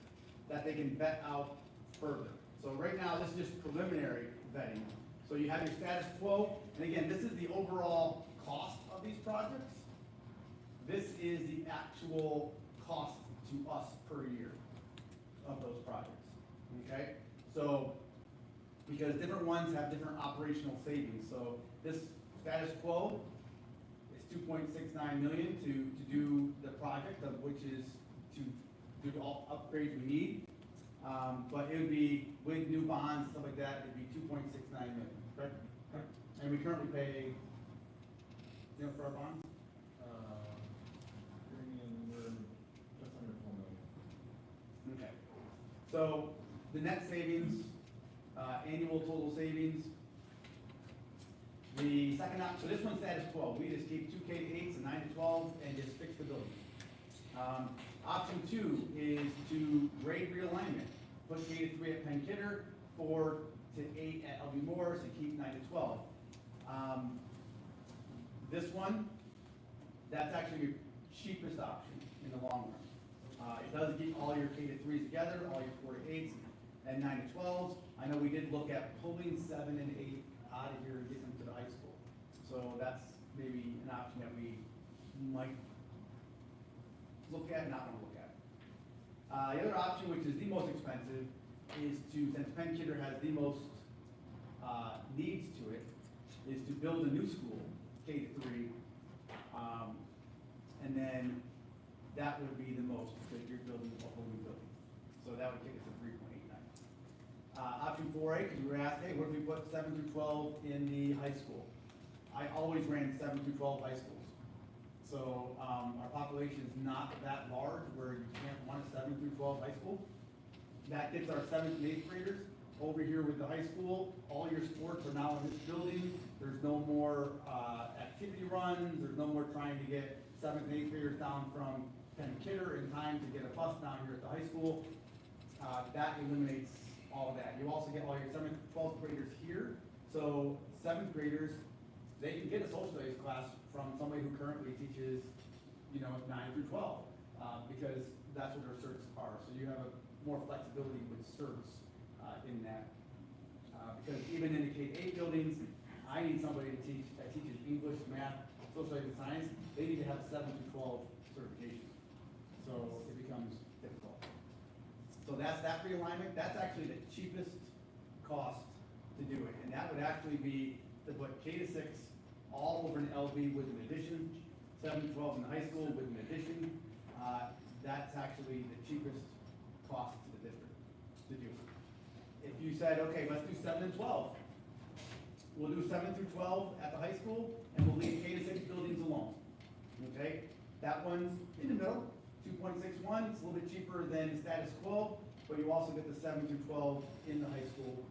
that they can vet out further. So right now, this is just preliminary vetting. So you have your status quo, and again, this is the overall cost of these projects. This is the actual cost to us per year of those projects, okay? So, because different ones have different operational savings, so this status quo is 2.69 million to do the project, of which is to do all upgrades we need. But it would be, with new bonds and stuff like that, it'd be 2.69 million, correct? And we currently pay, for our bonds? Premium, we're just under 4 million. Okay. So the net savings, annual total savings. The second option, so this one's status quo. We just keep 2 K-8s and 9 to 12 and just fix the building. Option 2 is to grade realignment. Put K-3 at Penn Kidder, 4 to 8 at L.B. Morris, and keep 9 to 12. This one, that's actually the cheapest option in the long run. It does get all your K-3s together, all your 4 to 8s, and 9 to 12s. I know we did look at pulling 7 and 8 out of here and getting them to the high school. So that's maybe an option that we might look at, not want to look at. The other option, which is the most expensive, is to, since Penn Kidder has the most needs to it, is to build a new school, K-3, and then that would be the most, because you're building a whole new building. So that would kick us to 3.89. Option 4A, because we were asked, hey, what if we put 7 through 12 in the high school? I always ran 7 through 12 high schools. So our population is not that large where you can't run a 7 through 12 high school. That gets our 7th and 8th graders over here with the high school. All your sports are now in this building. There's no more activity runs. There's no more trying to get 7th and 8th graders down from Penn Kidder in time to get a bus down here at the high school. That eliminates all of that. You also get all your 7th and 12th graders here. So 7th graders, they can get a social studies class from somebody who currently teaches, 9 through 12, because that's what their certs are. So you have more flexibility with certs in that. Because even in the K-8 buildings, I need somebody to teach, that teaches English, math, social studies, and science, they need to have 7 through 12 certification. So it becomes difficult. So that's that realignment, that's actually the cheapest cost to do it. And that would actually be to put K to 6 all over an LB with an addition, 7 to 12 in the high school with an addition. That's actually the cheapest cost to the district to do. If you said, okay, let's do 7 and 12, we'll do 7 through 12 at the high school, and we'll leave K to 6 buildings alone. Okay? That one's in the middle, 2.61, it's a little bit cheaper than status quo, but you also get the 7 through 12 in the high school,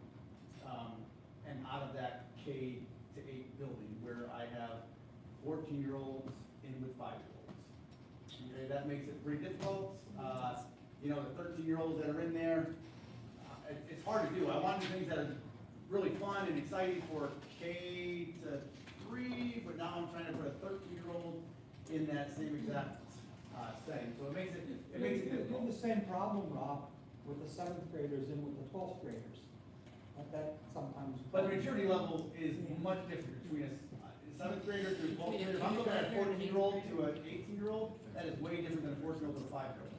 and out of that K to 8 building, where I have 14-year-olds in with 5-year-olds. Okay, that makes it pretty difficult. You know, the 13-year-olds that are in there, it's hard to do. I want to do things that are really fun and exciting for K to 3, but now I'm trying to put a 13-year-old in that same exact setting. So it makes it You have difficult. the same problem, Rob, with the 7th graders and with the 12th graders. That sometimes. But the maturity level is much different between a 7th grader to a 12th grader. If I'm looking at a 14-year-old to an 18-year-old, that is way different than a 14-year-old to a 5-year-old.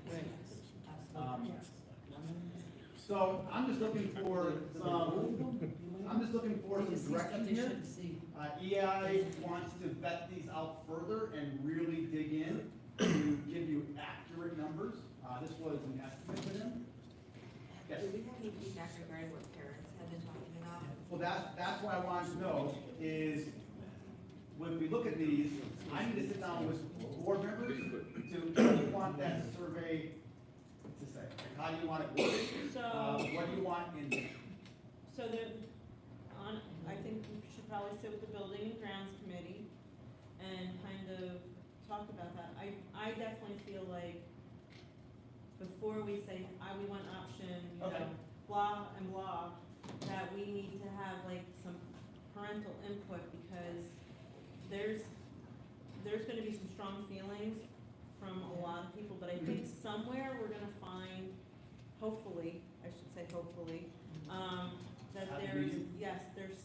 So I'm just looking for some direction here. EI wants to vet these out further and really dig in to give you accurate numbers. This was an estimate for them. Yes. Do we have any feedback regarding what parents have been talking about? Well, that's what I wanted to know is, when we look at these, I need to sit down with board members to, what do you want that survey to say? Like, how do you want it worded? What do you want in there? So I think we should probably sit with the building and grounds committee and kind of talk about that. I definitely feel like before we say, we want option, you Okay. know, blah and blah, that we need to have like some parental input because there's gonna be some strong feelings from a lot of people, but I think somewhere we're gonna find, hopefully, I should say hopefully, that Happy there's, medium. yes, there's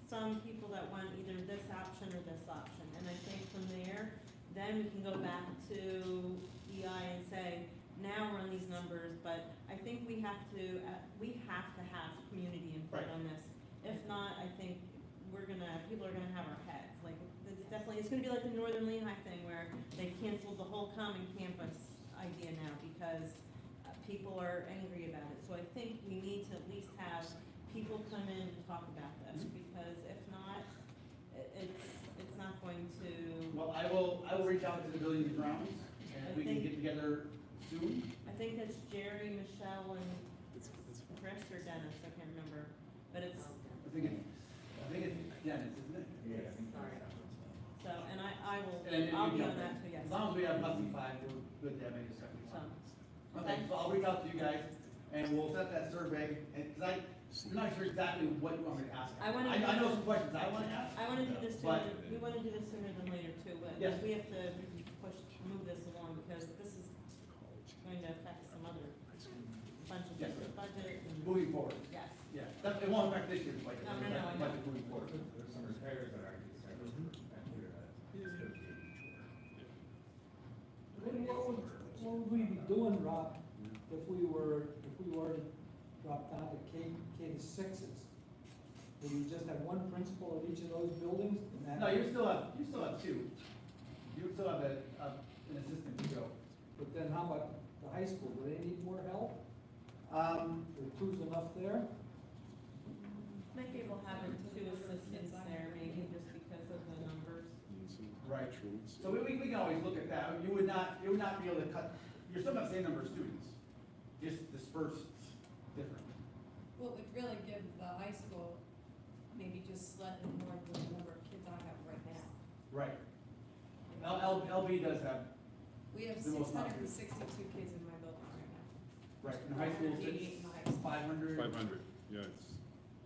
some people that want either this option or this option. And I think from there, then we can go back to EI and say, now we're on these numbers, but I think we have to have community input Right. on this. If not, I think people are gonna have our heads. Like, it's gonna be like the Northern Lehigh thing where they canceled the whole common campus idea now because people are angry about it. So I think we need to at least have people come in and talk about this, because if not, it's not going to. Well, I will reach out to the building and grounds, and we can get together soon. I think it's Jerry, Michelle, and Chris or Dennis, I can't remember, but it's, I think it's Dennis, isn't it? Yes. Sorry. so, and I'll And be you on jump in. that too, yes. As long as we have less than 5, we're good to have any discussion. So, Okay, so I'll reach out to you guys, and we'll set that survey, and, cause I'm not sure exactly what you want me to ask. I wanna- I know some questions I wanna ask. I wanna do this But- sooner, we wanna do this sooner than later too, but Yes. we have to move this along because this is going to affect some other bunch of Yes. different budget and, Moving forward, yes. yeah, it won't affect this year's budget, No, it'll no, no, affect I the know. budget moving forward. There's some repairs that are expected What would we be doing, Rob, if we were to drop down to K to 6s? Would we just have one principal at each of those buildings? And that- No, you still have 2. You still have an assistant to go. But then how about the high school? Do they need more help? Or 2's enough there? Might be able to have two assistants there, maybe just because of the numbers. Right. So we can always look at that. You would not be able to cut, you're still not the same number of students, just dispersed differently. Well, it would really give the high school maybe just slightly more than the number of kids I have right now. Right. LB does have, We have The most 662 kids in my building right now. right, in the high school, 488 in the high school. 500. 500, yeah, it's.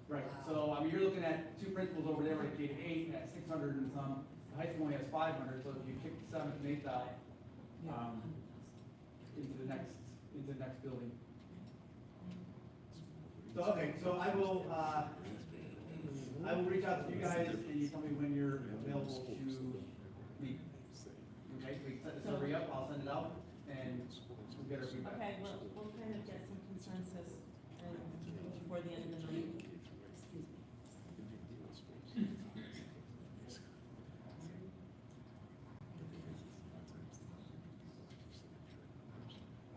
Right, so, I mean, you're looking at 2 principals over there at K to 8 at 600 and some. The high school only has 500, so if you kick the 7th and 8th out, into the next building. So, okay, so I I will reach out to you guys and you tell me when you're available to meet. Okay, we set the survey up, I'll send it out and we'll get our feedback. Okay, we'll kind of get some consensus before the end of the night.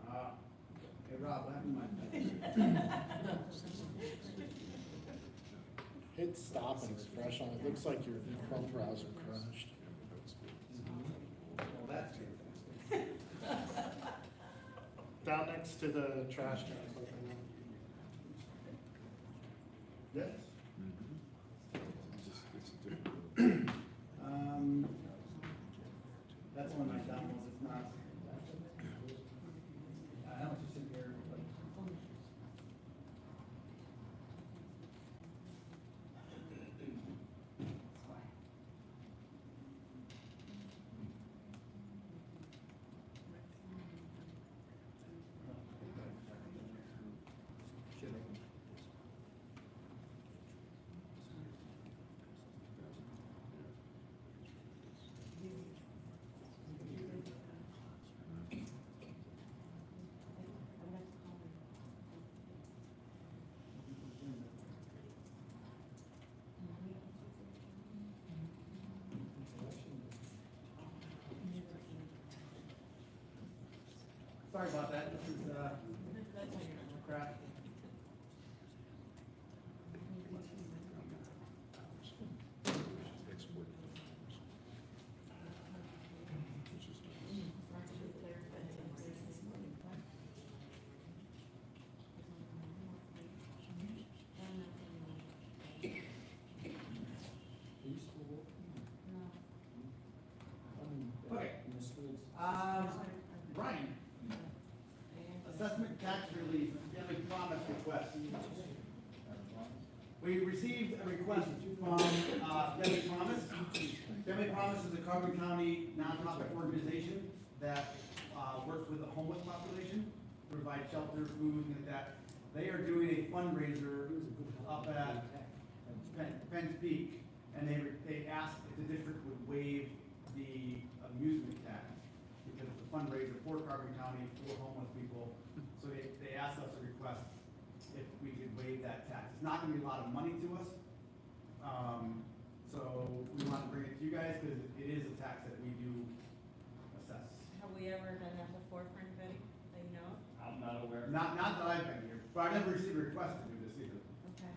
Okay, Rob, what happened to my? Hit stop and refresh on it. Looks like your Chrome browser crashed. Well, that's good. Down next to the trash can. click on that. Yes? Mm-hmm. That's one of my downloads, it's not. I don't just sit here, but. Sorry about that, this is, crap. Okay. Brian, assessment tax relief, family promise request. We received a request from, Family Promise. Family Promise is a Carbon County nonprofit organization that, works with the homeless population, to provide shelter, food, and like that. They are doing a fundraiser up at Penn's Peak, and they asked if the district would waive the amusement tax, because it's a fundraiser for Carbon County, for homeless people. So they asked us to request if we could waive that tax. It's not gonna be a lot of money to us. So we want to bring it to you guys, because it is a tax that we do assess. Have we ever done that before for anybody that you know of? I'm not aware. Not that I've been here, but I never received a request to do this either. Okay.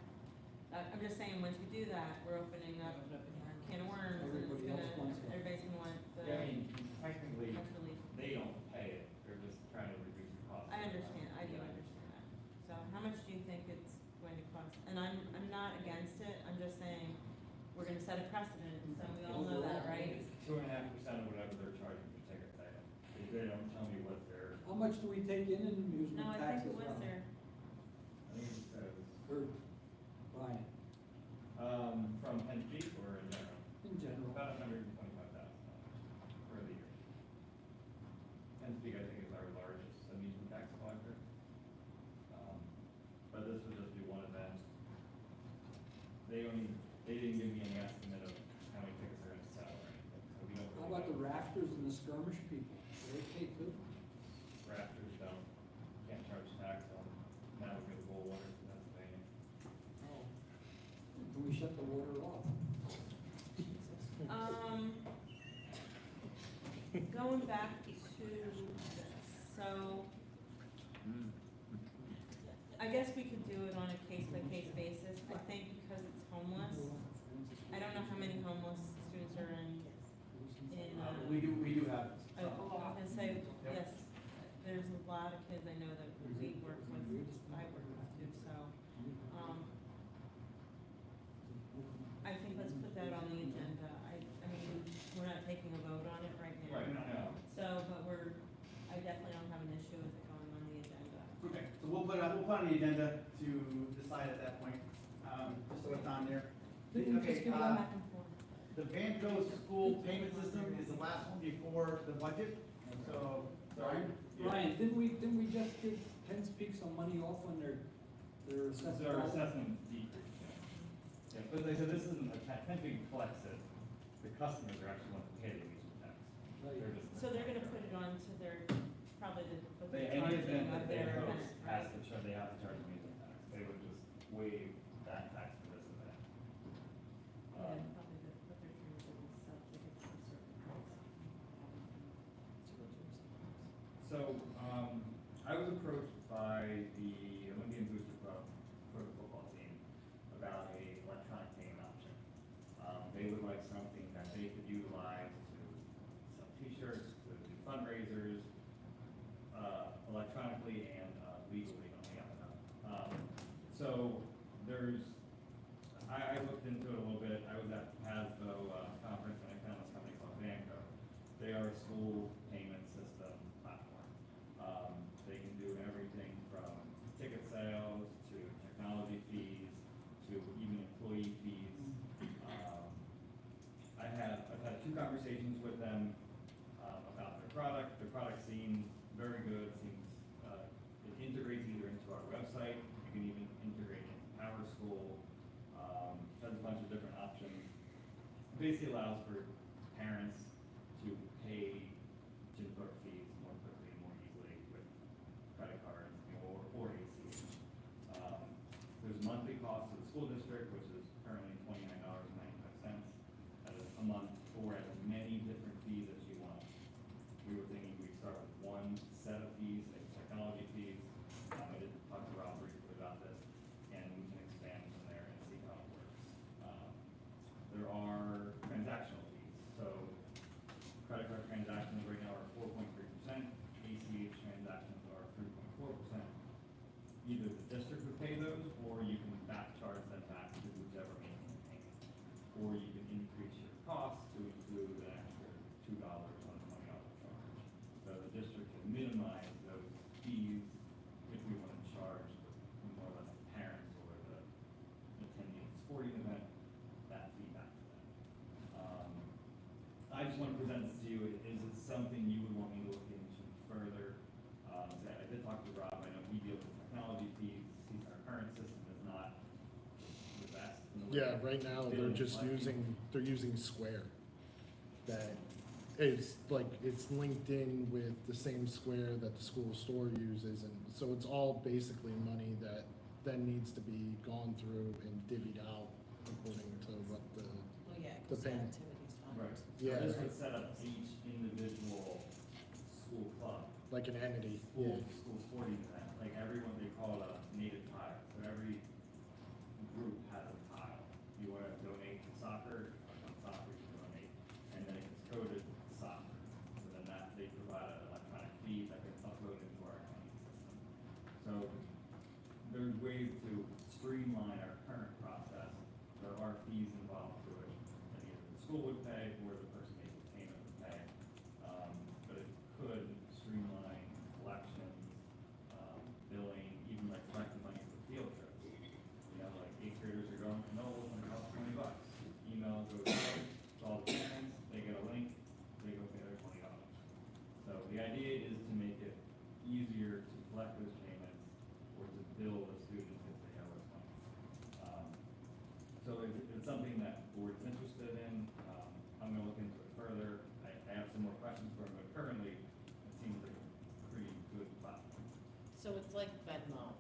I'm just saying, once we do that, we're opening up a can of worms, and it's Everybody else wants gonna, it. everybody's gonna want the Yeah, I mean, technically, tax relief. they don't pay it, they're just trying to reduce the cost. I understand, I do understand that. So how much do you think it's going to cost? And I'm not against it, I'm just saying, we're gonna set a precedent, so we all know that, right? It's 2.5% of whatever they're charging for ticket sale. They don't tell me what their, How much do we take in amusement No, I taxes? think it was Ron? there. I think it says, Or, Brian, from Penn Peak or in general, in general. about $125,000 for the year. Penn Peak, I think, is our largest amusement tax collector. But this would just be one event. They didn't give me any estimate of how many tickets they're gonna sell or anything, so we don't. How really about the know. rafters and the skirmish people? Do they pay too? Rafters don't, can't charge tax on, now we go to Bull Waters in Pennsylvania. Oh. Can we shut the water off? Going back to this, so I guess we could do it on a case-by-case basis. I think because it's homeless, I don't know how many homeless students are in, We do have. I was gonna say, yes, there's a lot of kids I know that we work with, I work with too, so, I think let's put that on the agenda. I mean, we're not taking a vote on it right now. Right, no. So, but I definitely don't have an issue with it going on the agenda. Okay, so we'll put on the agenda to decide at that point, just so it's on there. Didn't we just Okay, give Go back and forth. the Van Gogh school payment system is the last one before the budget, so, Brian? Brian, didn't we just give Penn's Peak some money off on their It's assessment? our assessment decrease, yeah. Yeah, But they said this isn't attempting to collect it, the customers are actually going to pay the amusement tax. They're just- So they're gonna put it onto their, probably what They, they're any charging event of that they their host event, has right? to charge, they have to charge amusement tax, they would just waive that tax for this event. Yeah, probably what they're trying to do is sell tickets at a certain price. So, I was approached by the Olympian Booster Club for the football team about a electronic payment option. They would like something that they could utilize to sell T-shirts, to do fundraisers, electronically and legally on the up. So I looked into it a little bit. I was at the PASBO conference and I found this company called Vanco. They are a school payment system platform. They can do everything from ticket sales to technology fees to even employee fees. I've had 2 conversations with them about their product. Their product seems very good. It integrates either into our website. You can even integrate into PowerSchool. Has a bunch of different options. Basically allows for parents to pay gym clerk fees more quickly and more easily with credit cards or ACH. There's a monthly cost to the school district, which is currently $29.95. That is a month for as many different fees as you want. We were thinking we'd start with one set of fees, like technology fees. I did talk to Rob briefly about this, and we can expand from there and see how it works. There are transactional fees. So credit card transactions right now are 4.3%. ACH transactions are 3.4%. Either the district would pay those, or you can back charge them back to whichever making the payment. Or you can increase your cost to include an extra $2 on a $20 charge. So the district can minimize those fees if we want to charge more or less the parents or the attending the sporting event, that fee back to them. I just want to present this to you. Is it something you would want me to look into further? I did talk to Rob. I know he deals with technology fees. Our current system is not the best. in the way Yeah, of right now, they're billing just collecting. using Square. That is, like, it's linked in with the same Square that the school store uses, and so it's all basically money that then needs to be gone through and divvied out according to what the, Well, yeah, The because the payment. activities Right. fund. So Yeah. this would set up each individual school club, like an entity, yeah. school sporting event, like everyone, they call it a native tile. So every group has a tile. You want to donate to soccer, on soccer you donate, and then it's coded soccer. So then they provide an electronic feed that gets uploaded into our accounting system. So there's ways to streamline our current process. There are fees involved to it that either the school would pay or the person making the payment would pay. But it could streamline collections, billing, even like collecting money for field trips. You know, like 8th graders are going, no, it's gonna cost $20. Email goes out to all the parents, they get a link, they go pay their $20. So the idea is to make it easier to collect those payments or to bill the students if they owe us money. So it's something that the board's interested in. I'm gonna look into it further. I have some more questions for him, but currently it seems like a pretty good platform. So it's like Venmo.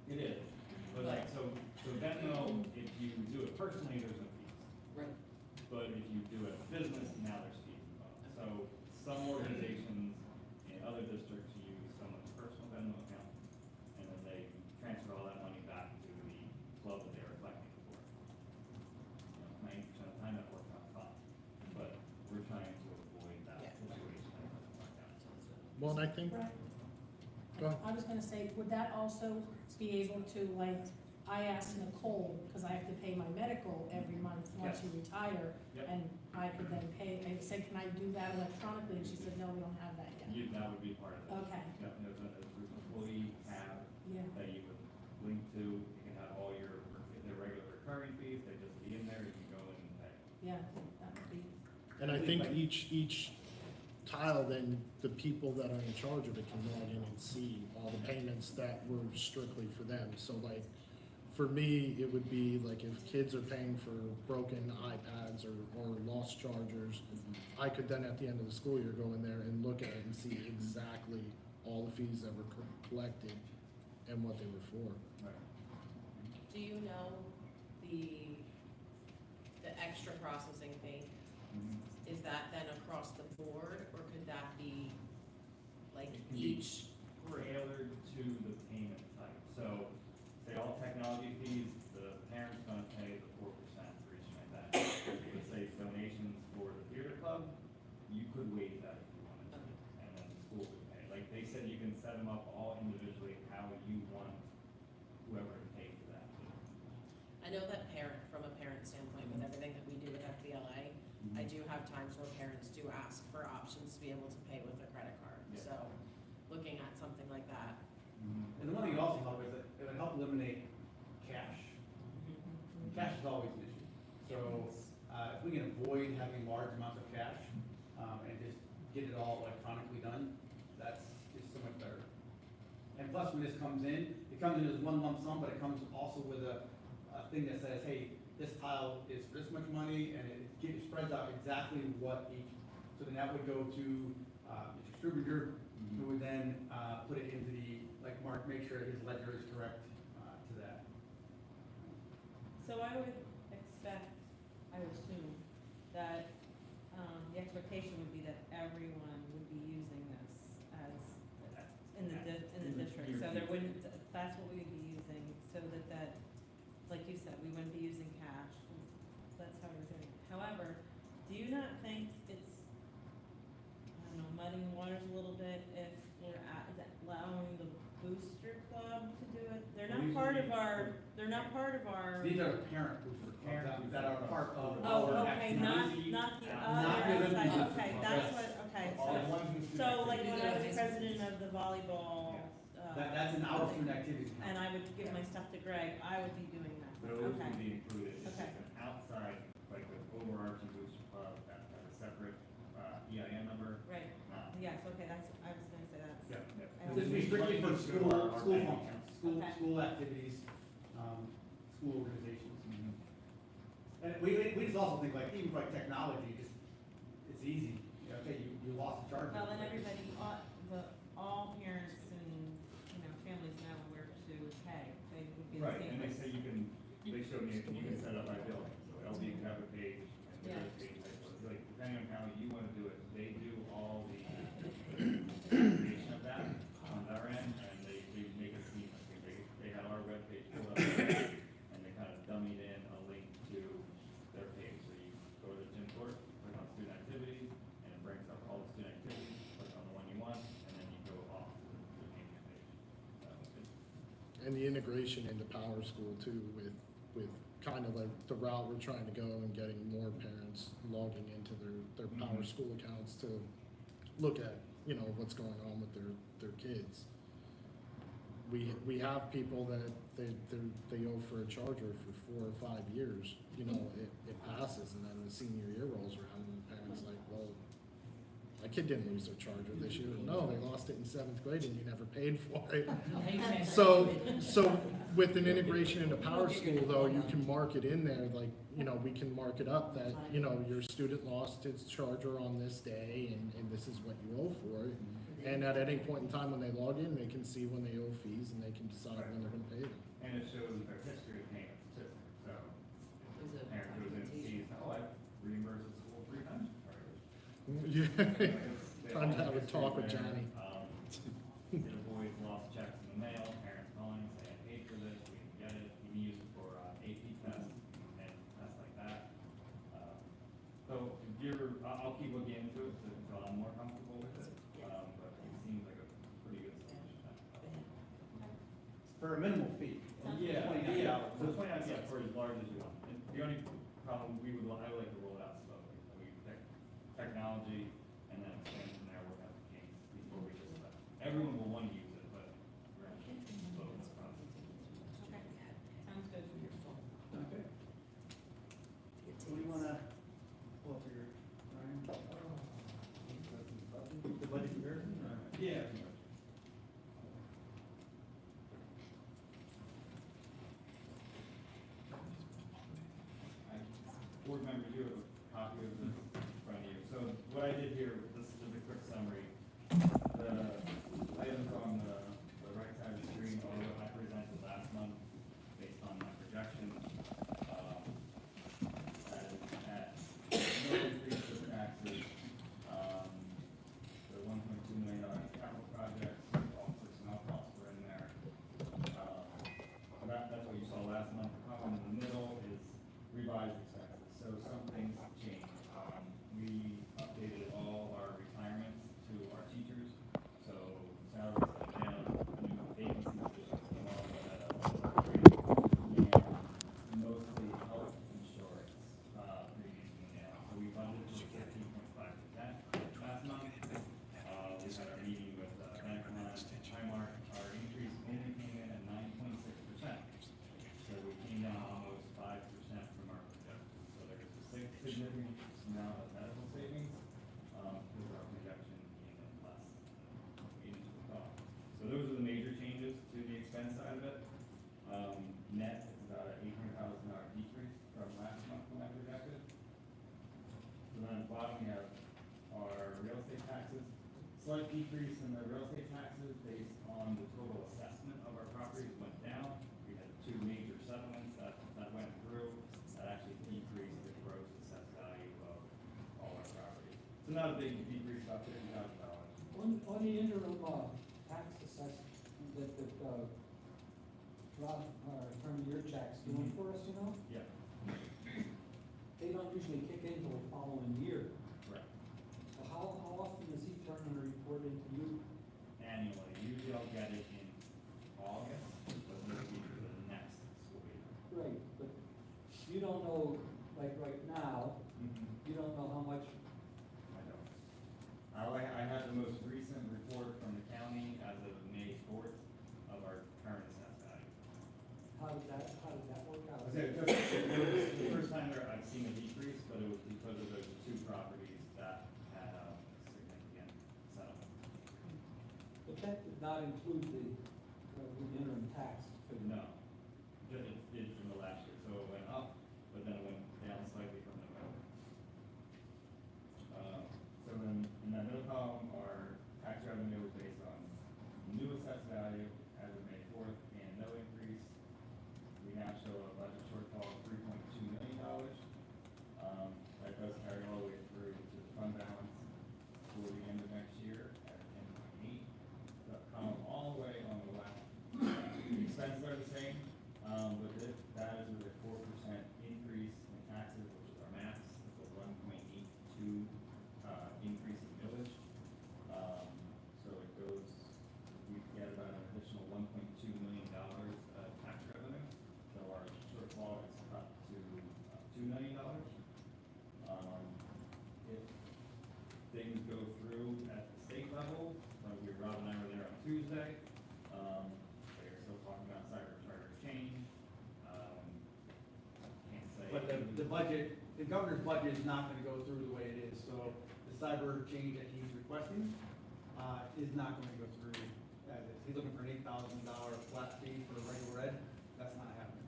It is, but like, so Venmo, if you do it personally, there's no fees. Right. But if you do it as a business, now there's fees involved. So some organizations in other districts use someone's personal Venmo account, and then they transfer all that money back to the club that they were collecting it for. 90% of the time that works out fine, but we're trying to avoid that Yeah. situation that doesn't work out. Well, and I think, Right. go ahead. I was gonna say, would that also be able to, like, I asked Nicole, because I have to pay my medical every month once you retire, Yep. and I could then pay, I said, can I do that electronically? And she said, no, we don't have that yet. That would be part of it. Okay, Yep, there's an employee tab yeah, that you would link to. You can have all your regular recurring fees, they just be in there, you can go in and pay. yeah, that would be, And I think each tile, then the people that are in charge of it can log in and see all the payments that were strictly for them. So like, for me, it would be like if kids are paying for broken iPads or lost chargers, I could then at the end of the school year go in there and look at it and see exactly all the fees that were collected and what they were for. Right. Do you know the extra processing fee? Is that then across the board, or could that be like It can be each group? tailored to the payment type. So, say all technology fees, the parent's gonna pay the 4% for each transaction. Let's say donations for the theater club, you could waive that if you wanted to, and then the school would pay. Like they said, you can set them up all individually how you want whoever to pay for that. I know that from a parent standpoint, with everything that we do with FBLA, I do have times where parents do ask for options to be able to pay with a credit card. Yeah. So, looking at something like that. And the one thing you also help is that it would help eliminate cash. Cash is always an issue. So, if we can avoid having large amounts of cash, and just get it all electronically done, that's just so much better. And plus, when this comes in, it comes in as one lump sum, but it comes also with a thing that says, hey, this tile is for this much money, and it spreads out exactly what each, so then that would go to, the distributor, who would then, put it into the, like Mark, make sure his ledger is correct, to that. So I would expect, I would assume, that, the expectation would be that everyone would be using this as, in the district. So there wouldn't, that's what we would be using, so that, like you said, we wouldn't be using cash. That's how we're doing it. However, do you not think it's, I don't know, muddying waters a little bit if we're allowing the booster club to do it? They're not part of our, These are parent booster clubs that are part of Oh, our okay, activity. not the Not other the side, booster okay, club, that's yes. what, okay, All the ones in the so student like when I was activities. president of the volleyball, That's in our student activities account. and I would give my stuff to Greg, I would be doing that, Those okay. would be included. It's Okay. just an outside, like the overarching booster club, that has a separate, EIN number. Right, yes, okay, that's, I was gonna say that's. Yeah. I This don't- is strictly for school Our bank functions, school, Okay. school activities, school organizations. Mhm. And we just also think like, even for like technology, just, it's easy, you know, okay, you lost a charger. Well, then everybody, all parents and, families know where to pay, they would be the Right, same and they place. say you can, they showed me, you can set up by billing, so LD can have a page, and Yeah. there's a page, so it's like, depending on how you wanna do it, they do all the creation of that on their end, and they make it seamless, they had our webpage pulled up, and they kind of dummied in a link to their page, so you go to the gym court, click on student activities, and it brings up all the student activities, click on the one you want, and then you go off to the payment page. So it's And the integration into Power School too, with kind of like the route we're trying to go and getting more parents logging into their Power Mhm. School accounts to look at, what's going on with their kids. We have people that they owe for a charger for 4 or 5 years, it passes, and then the senior year rolls around and the parents like, well, my kid didn't lose their charger this year. No, they lost it in 7th grade and you never paid for it. So with an integration into Power School though, you can mark it in there, like, we can mark it up that, your student lost his charger on this day and this is what you owe for it. And at any point in time when they log in, they can see when they owe fees and they can decide when they're gonna pay them. And it shows their history of payments too, so if the parent goes in and sees, oh, I've reimbursed the school 3 times. Yeah. Time to have a talk with Johnny. It avoids lost checks in the mail, parents calling, saying, I paid for this, we didn't get it, you can use it for AP tests and tests like that. So if you're, I'll keep looking into it until I'm more comfortable with it, but it seems like a pretty good solution. For a minimal fee. Yeah, $29. yeah, so $29, yeah, for as large as you want. And the only problem I would like to roll it out slowly. Technology, and then expand from there, work out the kinks before we just, everyone will want to use it, but we're going to slow this process. Okay, sounds good. Okay. What do you wanna pull up for your, Ryan? The budget comparison? Yeah. board members, you have a copy of this in front of you. So what I did here, this is just a quick summary. The items on the right side of the screen are what I presented last month based on my projection. At no increase of taxes, the $1.2 million capital projects, all personnel costs were in there. That's what you saw last month. The column in the middle is revised expenses, so some things changed. We updated all our retirements to our teachers, so salaries went down, new vacancy positions came on at a lower rate, and mostly health insurance premiums went down. So we funded for 15.5% last month. We had our meeting with Benecon, Highmark. Our increase only came in at 9.6%. So we came down almost 5% from our projection. So there's a significant amount of medical savings, with our projection being in less than we initially thought. So those are the major changes to the expense side of it. Net, it's about an $800,000 decrease from last month when I projected. So then at the bottom, we have our real estate taxes. Slight decrease in the real estate taxes based on the total assessment of our properties went down. We had two major settlements that went through that actually decreased the gross assessed value of all our properties. So not a big decrease, about $50,000. On the interim, tax assessment that, Rob, attorney, your checks doing for us, you know? Yeah, They don't usually kick in until the following year. correct. So how often does he turn a report into you? Annually, usually I'll get it in August, but it'll be for the next school year. Right, but you don't know, like right now, you don't know how much, I don't. I have the most recent report from the county as of May 4th of our current assessed value. how did that work out? It was the first time there I've seen a decrease, but it was because of those two properties that had a significant settlement. But that did not include the interim tax. No, just it did from the last year, so it went up, but then it went down slightly from November. So then in that middle column, our tax revenue was based on new assessed value as of May 4th and no increase. We now show a budget shortfall of $3.2 million. That does carry all the way through to the fund balance for the end of next year at 10.8. The column all the way on the left, the expenses are the same, but that is with a 4% increase in taxes, which is our max. It's a 1.82 increase in millage. So it goes, we get about an additional $1.2 million tax revenue. So our shortfall is cut to $2 million. If things go through at the state level, like Rob and I were there on Tuesday, they're still talking about cyber charter change. Can't say. But the budget, the governor's budget is not gonna go through the way it is, so the cyber change that he's requesting, is not gonna go through as is. He's looking for an $8,000 flat fee for regular ed, that's not happening.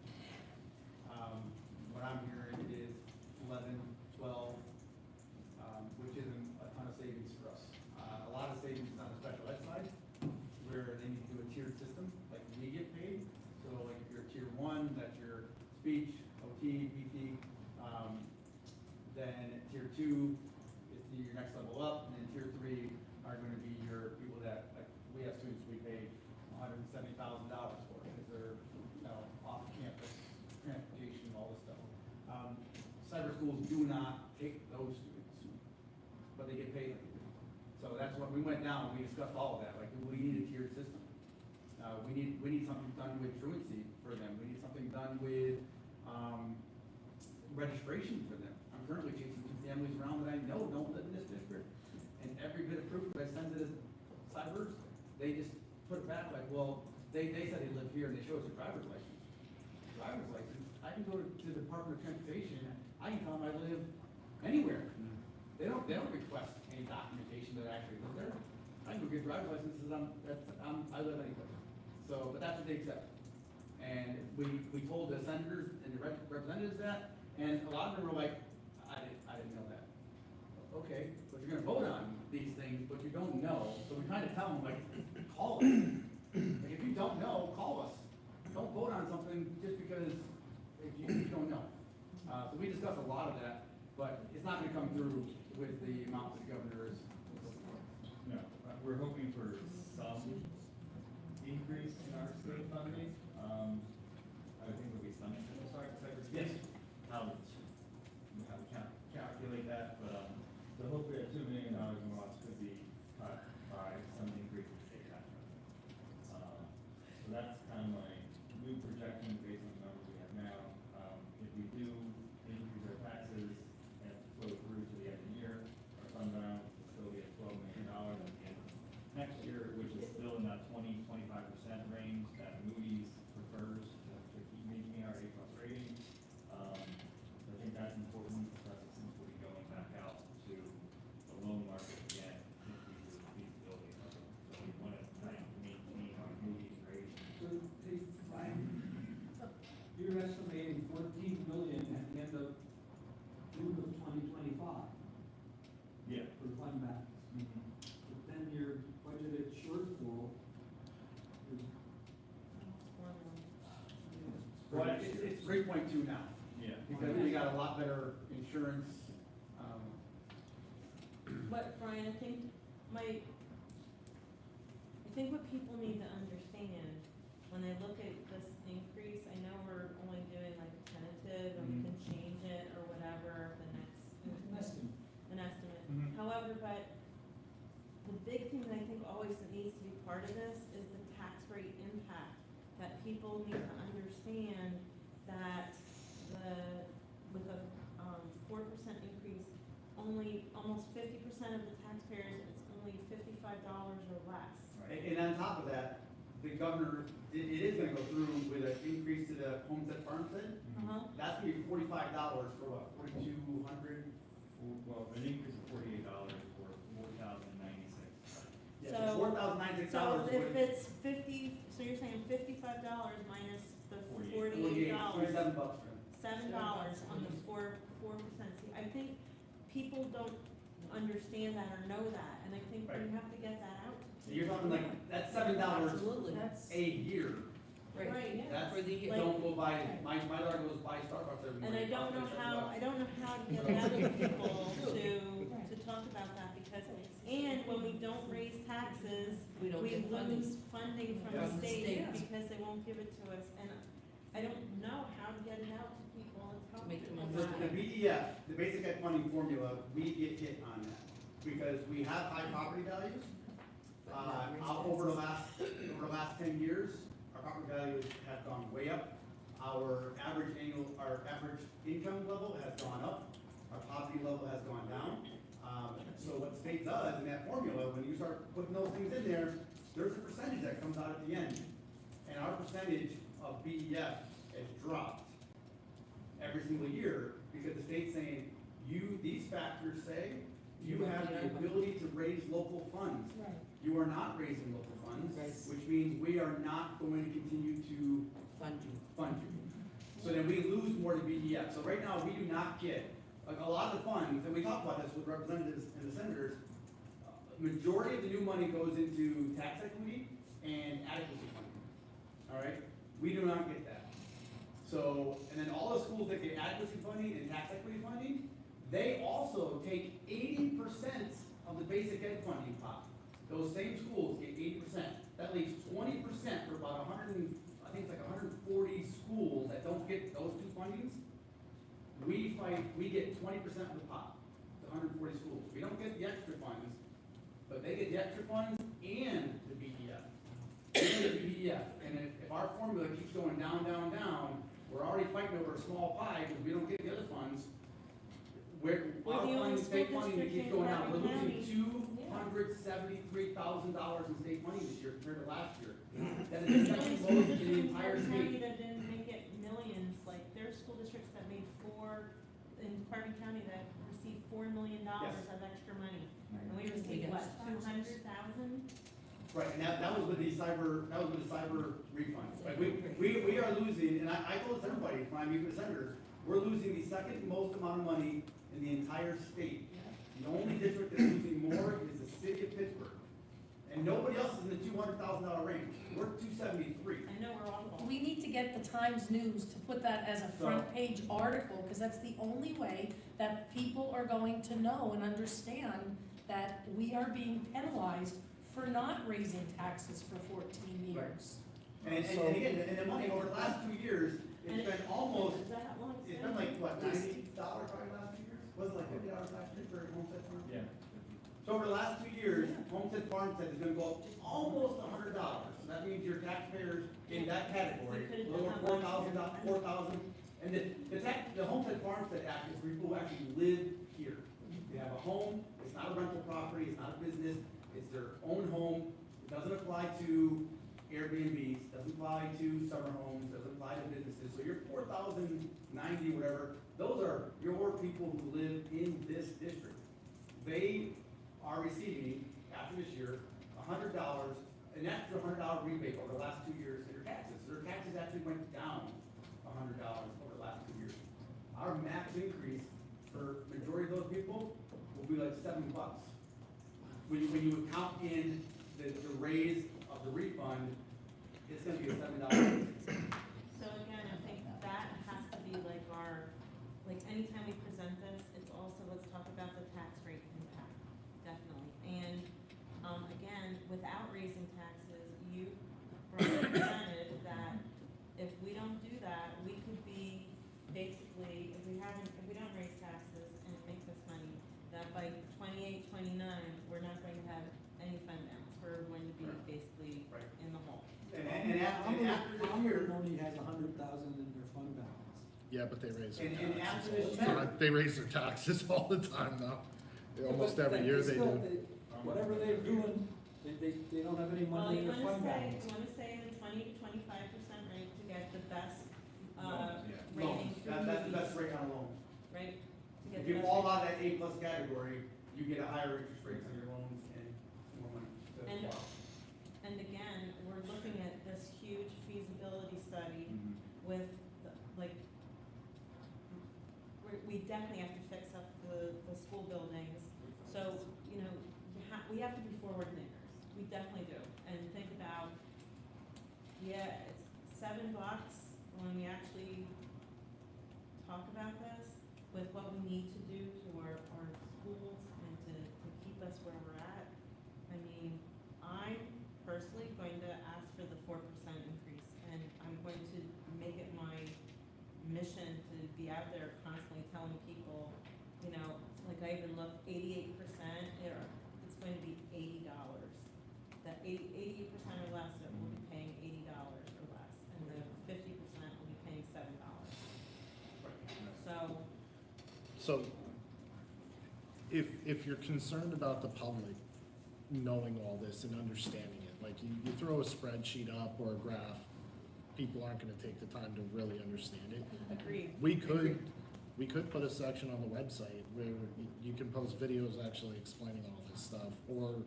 What I'm hearing is 11, 12, which isn't a ton of savings for us. A lot of savings is on the special ed side, where they need to do a tiered system, like we get paid. So like if you're tier 1, that's your speech, OT, PT. Then tier 2 is your next level up, and then tier 3 are gonna be your people that, like, we have students we pay $170,000 for, because they're, off campus, transportation, all this stuff. Cyber schools do not take those students, but they get paid like they do. So that's what, we went down, we discussed all of that, like, we need a tiered system. We need something done with truancy for them, we need something done with, registration for them. I'm currently chasing 2 families around that I know don't live in this district, and every bit of proof that I send to the cybers, they just put it back like, well, they said they live here, and they show us a driver's license. Driver's license, I can go to the Department of Transportation, I can tell them I live anywhere. They don't request any documentation that I actually live there. I can go get driver's licenses, I live anywhere. So, but that's what they accept. And we told the senators and the representatives that, And a lot of them were like, I didn't know that. Okay, but you're gonna vote on these things, but you don't know, so we kind of tell them, like, call us. Like, if you don't know, call us. Don't vote on something just because if you don't know. So we discussed a lot of that, but it's not gonna come through with the amount that the governor is. No, we're hoping for some increase in our state funding. I think there'll be some cybersecurity. Yes. How we calculate that, but, so hopefully that $2 million in loss could be cut by some increase in state tax revenue. So that's kind of my new projection based on the numbers we have now. If we do increase our taxes and flow through to the end of the year, our fund balance will still be at $12 million at the end of next year, which is still in that 20-25% range that Moody's prefers to keep maintaining our A+ rating. I think that's important, especially since we'll be going back out to the loan market again if we do the feasibility of it. So we want to try and maintain our Moody's rating. So, hey, Brian, you're estimating 14 million at the end of June of 2025 Yeah. for fund balance. But then your budgeted shortfall is. Well, it's 3.2 now, Yeah. because we got a lot better insurance. But Brian, I think what people need to understand, when they look at this increase, I know we're only doing like a tentative, and we can change it or whatever, the next. An estimate. However, but the big thing that I think always needs to be part of this is the tax rate impact, that people need to understand that with a 4% increase, only almost 50% of the taxpayers, it's only $55 or less. And on top of that, the governor, it is gonna go through with an increase to the homestead farmstead. That's gonna be $45 for what, 4,200? Well, an increase of $48 for 4,096. Yeah, So- $4,096. So if it's 50, so you're saying $55 minus the $48, $7 for him. $7 on the 4%. See, I think people don't understand that or know that, and I think we have to get that out. So you're talking like, that's $7 That's, a year. Right, yeah. That's, For the year. don't go buy, my daughter goes buy Starbucks every And morning. I don't know Costs how, $7. I don't know how to get it out of people to talk about that, because, and when we don't raise taxes, We don't we get funding. lose funding from Yeah. the state State. because they won't give it to us, and I don't know how to get it out to people and talk to Make them them The about it. BEF, the basic ed funding formula, we get hit on that, because we have high property values. Over the last 10 years, our property values have gone way up. Our average income level has gone up, our poverty level has gone down. So what the state does in that formula, when you start putting those things in there, there's a percentage that comes out at the end. And our percentage of BEF has dropped every single year, because the state's saying, these factors say, you have the ability to raise local funds. right. You are not raising local funds, Right. which means we are not going to continue to Fund you. fund you. So then we lose more to BEF. So right now, we do not get, like, a lot of the funds, and we talked about this with representatives and the senators, majority of the new money goes into tax equity and adequacy funding. All right? We do not get that. So, and then all the schools that get adequacy funding and tax equity funding, they also take 80% of the basic ed funding pot. Those same schools get 80%. That leaves 20% for about 140 schools that don't get those two fundings. We get 20% of the pot, the 140 schools. We don't get the extra funds, but they get the extra funds and the BEF. And the BEF. And if our formula keeps going down, down, down, we're already fighting over a small pie because we don't get the other funds. Where We're our the only funding, state school funding that district keeps in going down, we're Marvin losing County. $273,000 in state funding this year compared to last year. That is The the only second school most in district the in entire Marvin County state. that didn't make it millions, like, there's school districts that made in Marvin County that received $4 million Yes. of extra money. And we We received, got what, 200,000? Right, and that was with the cyber refunds. Like, we are losing, and I told this to everybody when I meet with the senators, We're losing the second most amount of money in the entire state. The only district that's losing more is the city of Pittsburgh. And nobody else is in the $200,000 range. We're at 273. I know we're awful. We need to get the Times News to put that as a front page article, because that's the only way that people are going to know and understand that we are being penalized for not raising taxes for 14 years. And again, and the money over the last 2 years, it's been almost, it's been like, what, $90 probably last 2 years? Was it like $50 last year for Homestead Farm? Yeah. So over the last 2 years, Homestead Farmstead is gonna go up almost $100. So that means your taxpayers in that category, a little over $4,000. And the Homestead Farmstead Act is for people who actually live here. They have a home, it's not a rental property, it's not a business, it's their own home. It doesn't apply to Airbnbs, doesn't apply to summer homes, doesn't apply to businesses. So your 4,090, whatever, those are your people who live in this district. They are receiving, after this year, $100, an extra $100 rebate over the last 2 years in their taxes. Their taxes actually went down $100 over the last 2 years. Our max increase for majority of those people will be like $7. When you count in the raise of the refund, it's gonna be a $7 increase. So again, I think that has to be like our, like anytime we present this, it's also, let's talk about the tax rate impact, definitely. And, again, without raising taxes, you represented that if we don't do that, we could be basically, if we don't raise taxes and it makes us money, that by 28, 29, we're not going to have any fund balance. We're going to be basically Right. in the hole. And after this year, only has 100,000 in their fund balance. Yeah, but they raise their And taxes after all this the year- time. They raise their taxes all the time now. Almost every year they do. Whatever they're doing, they don't have any Well, money in you their wanna fund balance. stay in the 20 to 25% rate to get the best, Yeah. rating loans, for that's the movies, best rate on loans. right? To get If the you best fall rate. out of that A+ category, you get a higher interest rates on your loans and more money to And- borrow. And again, we're looking at this huge feasibility study with, like, we definitely have to fix up the school buildings. So, you know, we have to be forward thinkers. We definitely do. And think about, yeah, it's $7 when we actually talk about this with what we need to do to our schools and to keep us where we're at. I mean, I'm personally going to ask for the 4% increase, and I'm going to make it my mission to be out there constantly telling people, you know, like I even looked, 88%, it's going to be $80. That 88% or less, that will be paying $80 or less, and the 50% will be paying $7. So if you're concerned about the public knowing all this and understanding it, like you throw a spreadsheet up or a graph, people aren't gonna take the time to really understand it. Agreed. We could put a section on the website where you can post videos actually explaining all this stuff, or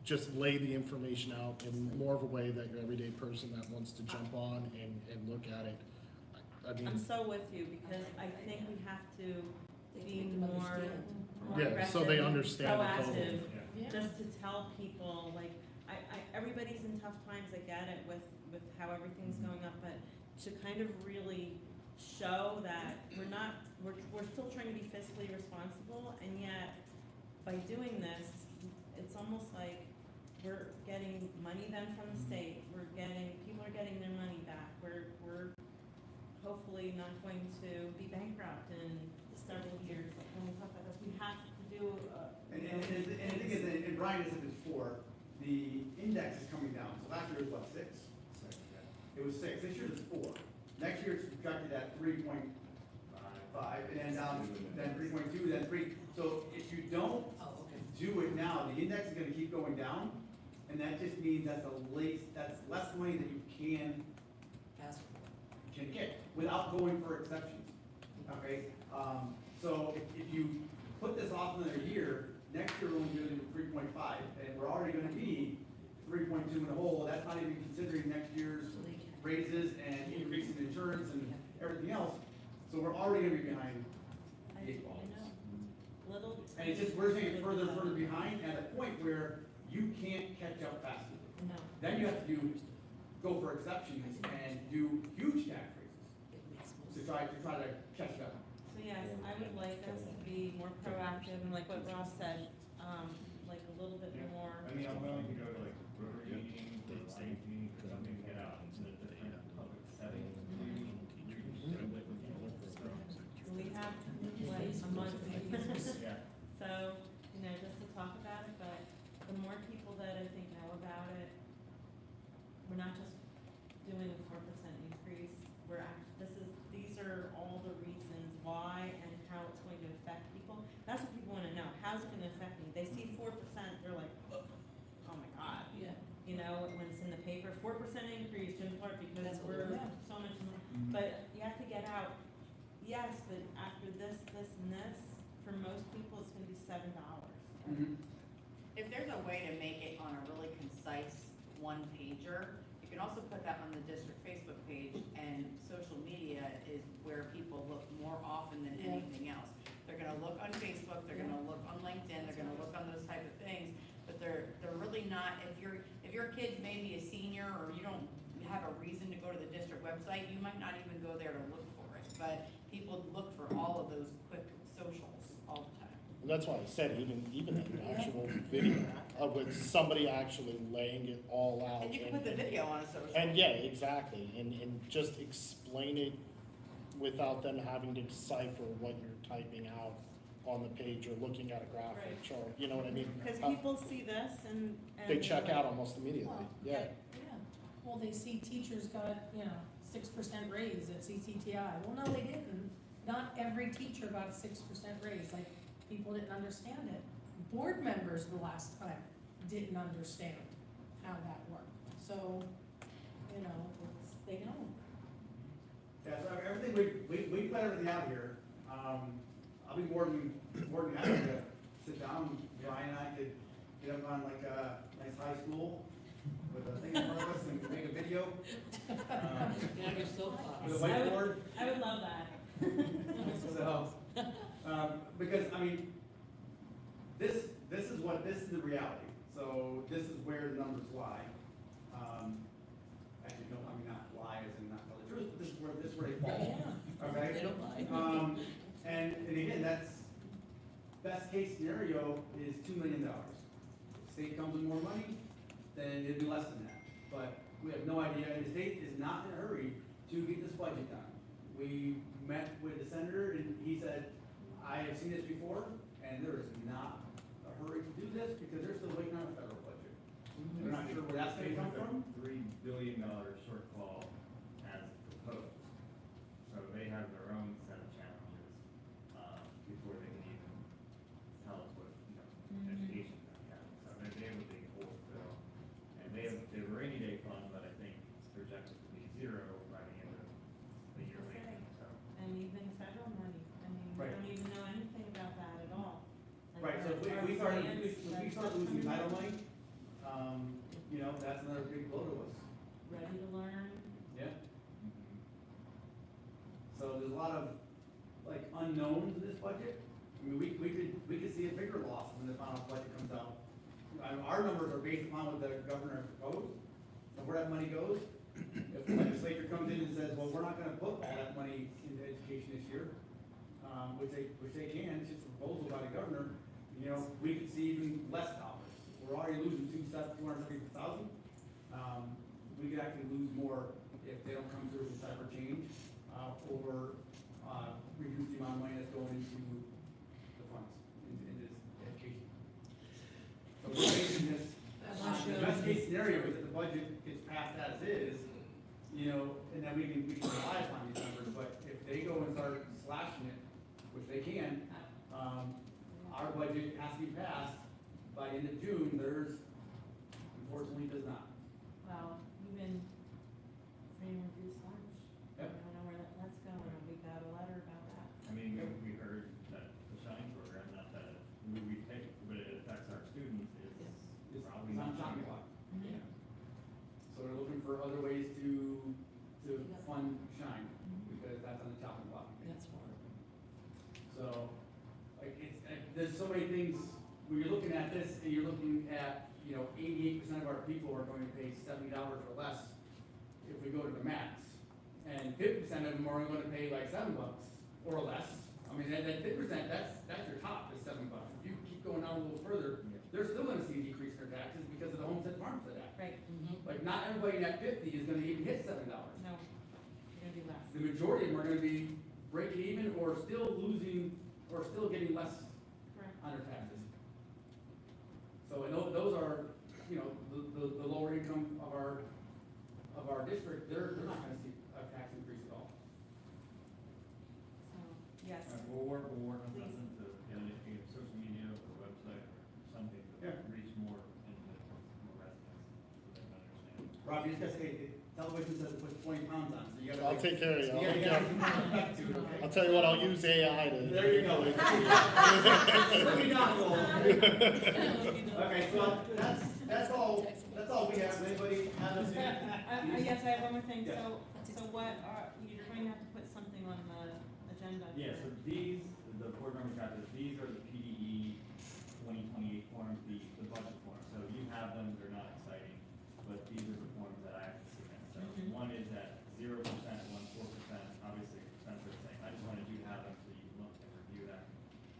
just lay the information out in more of a way that your everyday person that wants to jump on and look at it. I mean, I'm so with you, because I think we have to be more yeah, so they aggressive, understand the total. proactive, Yeah. just to tell people, like, everybody's in tough times, I get it with how everything's going up, but to kind of really show that we're still trying to be fiscally responsible, and yet, by doing this, it's almost like we're getting money then from the state, people are getting their money back, we're hopefully not going to be bankrupt in several years, like when we talk about this, we have to do, And the thing is, and Brian has said this before, the index is coming down. So last year it was what, 6? It was 6. This year it's 4. Next year it's projected at 3.5, and then 3.2, then 3. So if you don't do it now, the index is gonna keep going down, and that just means that's less money that you can get without going for exceptions. Okay? So if you put this off another year, next year we're only gonna do 3.5, and we're already gonna be 3.2 in the hole. That's not even considering next year's raises and increase in insurance and everything else. So we're already gonna be behind I, the eight ball. know, little. And it's just, we're saying further and further behind at a point where you can't catch up fast enough. No. Then you have to go for exceptions and do huge tax raises to try to catch up. So yes, I would like us to be more proactive and like what Ross said, like a little bit Yeah. more. I mean, I'm willing to go to like Rotary meetings or Lions meetings or something to get out into the different public settings. We have like a month. Yeah. So, you know, just to talk about it, but the more people that I think know about it, we're not just doing a 4% increase, we're these are all the reasons why and how it's going to affect people. That's what people wanna know, how's it gonna affect me? They see 4%, they're like, oh my God. Yeah. You know, when it's in the paper, 4% increase in part because That's what we're it is. so much more, but you have to get out, yes, but after this, and this, for most people, it's gonna be $7. If there's a way to make it on a really concise one-pager, you can also put that on the district Facebook page, and social media is where people look more often than Yeah. anything else. They're gonna look on Facebook, they're gonna look on LinkedIn, they're gonna look on those type of things, but they're really not, if your kid's maybe a senior, or you don't have a reason to go to the district website, you might not even go there to look for it, but people look for all of those quick socials all the time. And that's why I said, even an actual video, with somebody actually laying it all out. And you can put the video on a social. And yeah, exactly, and just explain it without them having to decipher what you're typing out on the page or looking at a graphic Right. chart, you know what I mean? Cause people see this and. They check out almost immediately, Well, yeah. Yeah, well, they see teachers got, 6% raise at CCTI. Well, no, they didn't. Not every teacher got a 6% raise, like, people didn't understand it. Board members the last time didn't understand how that worked. So, they don't. Yeah, so everything, we put everything out here. I'll be more than happy to sit down, Brian and I could get up on like a nice high school with a thing in front of us and make a video. With a whiteboard. I would love that. So, because, I mean, this is the reality, so this is where the numbers lie. Actually, no, I mean, not lie as in not tell the truth, but this is where they fall, okay? They don't lie. And again, best case scenario is $2 million. If the state comes with more money, then it'd be less than that, but we have no idea, and the state is not in a hurry to get this budget done. We met with the senator, and he said, I have seen this before, and there is not a hurry to do this, because they're still waiting on a federal budget. They're not sure where that's gonna come from. $3 billion shortfall as proposed. So they have their own set of challenges, before they can even tell us what, education's gonna happen. So they have a big hole to fill. And they have a rainy day fund, but I think it's projected to be zero by the end of the year later, so. And even federal money, I mean, we Right. don't even know anything about that at all. Like Right, so if our we grants, start losing title money, that's another big blow to us. Ready to learn, Yeah. So there's a lot of, like, unknowns in this budget. I mean, we could see a bigger loss when the final budget comes out. Our numbers are based upon what the governor has proposed, and where that money goes. If the legislature comes in and says, well, we're not gonna put all that money into education this year, which they can, it's just a proposal by the governor, we could see even less dollars. We're already losing $270,000. We could actually lose more if they don't come through with cyber change, or reduce the amount of money that's going into the funds, into this education. So we're facing this, the best case scenario is that the budget gets passed as is, and then we can rely upon these numbers, but if they go and start slashing it, which they can, our budget has to be passed by the end of June. Theirs, unfortunately, does not. well, even free and reduced lunch. Yep. I don't know where that's going, we got a letter about that. I mean, we heard that the Shine program, not that we take, but it affects our students, is It's probably on not. chopping block. Mhm. So we're looking for other ways to fund Shine, because that's on the chopping block. That's there's so many things, when you're looking at this and you're looking at, 88% of our people are going to pay $70 or less if we go to the max. And 50% of them are going to pay like $7 or less. I mean, that 50%, that's your top, is $7. If you keep going down a little further, they're still gonna see a decrease in their taxes because of the Homestead Farmstead Act. Right, Like, not everybody in that 50 is gonna even hit $7. no, you're gonna be less. The majority of them are gonna be breaking even or still losing, or still getting less Correct. on their taxes. So, and those are, the lower income of our district, they're not gonna see a tax increase at all. So, yes, We'll work on Please. something to, social media or website or something to Yeah. reach more into more residents, so they can understand. Rob, you just gotta say, television says to put 20 pounds on, so you gotta. I'll take care of you. I'll You take gotta care get some effect to it, okay? I'll tell you what, I'll use AI to. There you go. Let me down a little. Okay, so that's all we have. Anybody have a? yes, I have one more thing, Yes. so what are, you're going to have to put something on the agenda. Yeah, so these, the board members got this, these are the PDE 2028 forms, the budget forms. So you have them, they're not exciting, but these are the forms that I have to submit. So Mhm. one is at 0%, one 4%, obviously percents are the same. I just wanted you to have them so you can look and review them.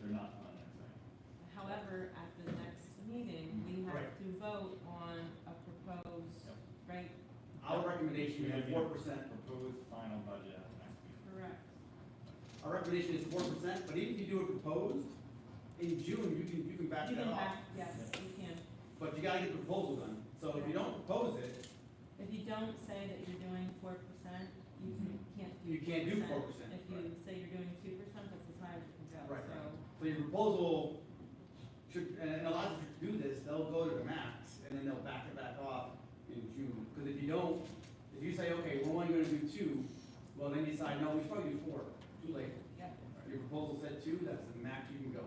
They're not fun, that exciting. However, at the next meeting, we have Right. to vote on a proposed, Yep. right? Our recommendation is 4%. Proposed final budget at the next meeting. Correct. Our recommendation is 4%, but even if you do it proposed, in June, you can back You that can off. back, yes, you can. But you gotta get the proposal done. So if you don't propose it, If you don't say that you're doing 4%, can't do 4%. You can't do 4%, If you say you're doing 2%, that's as high as you can go, Right. so. so your proposal should, and a lot of districts do this, they'll go to the max, and then they'll back it back off in June. Because if you don't, if you say, okay, we're only gonna do 2, well, then you decide, no, we should probably do 4, too late. Yep. Your proposal said 2, that's the max you can go.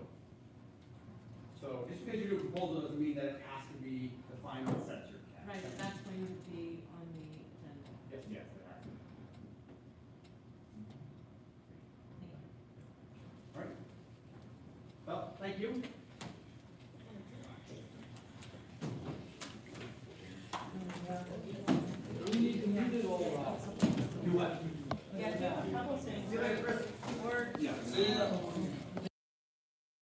So just because you do a proposal doesn't mean that it has to be the final. Set your cap. Right, that's going to be on the agenda. Yes. Yes, it has to be. Thank you. All right. Well, thank you.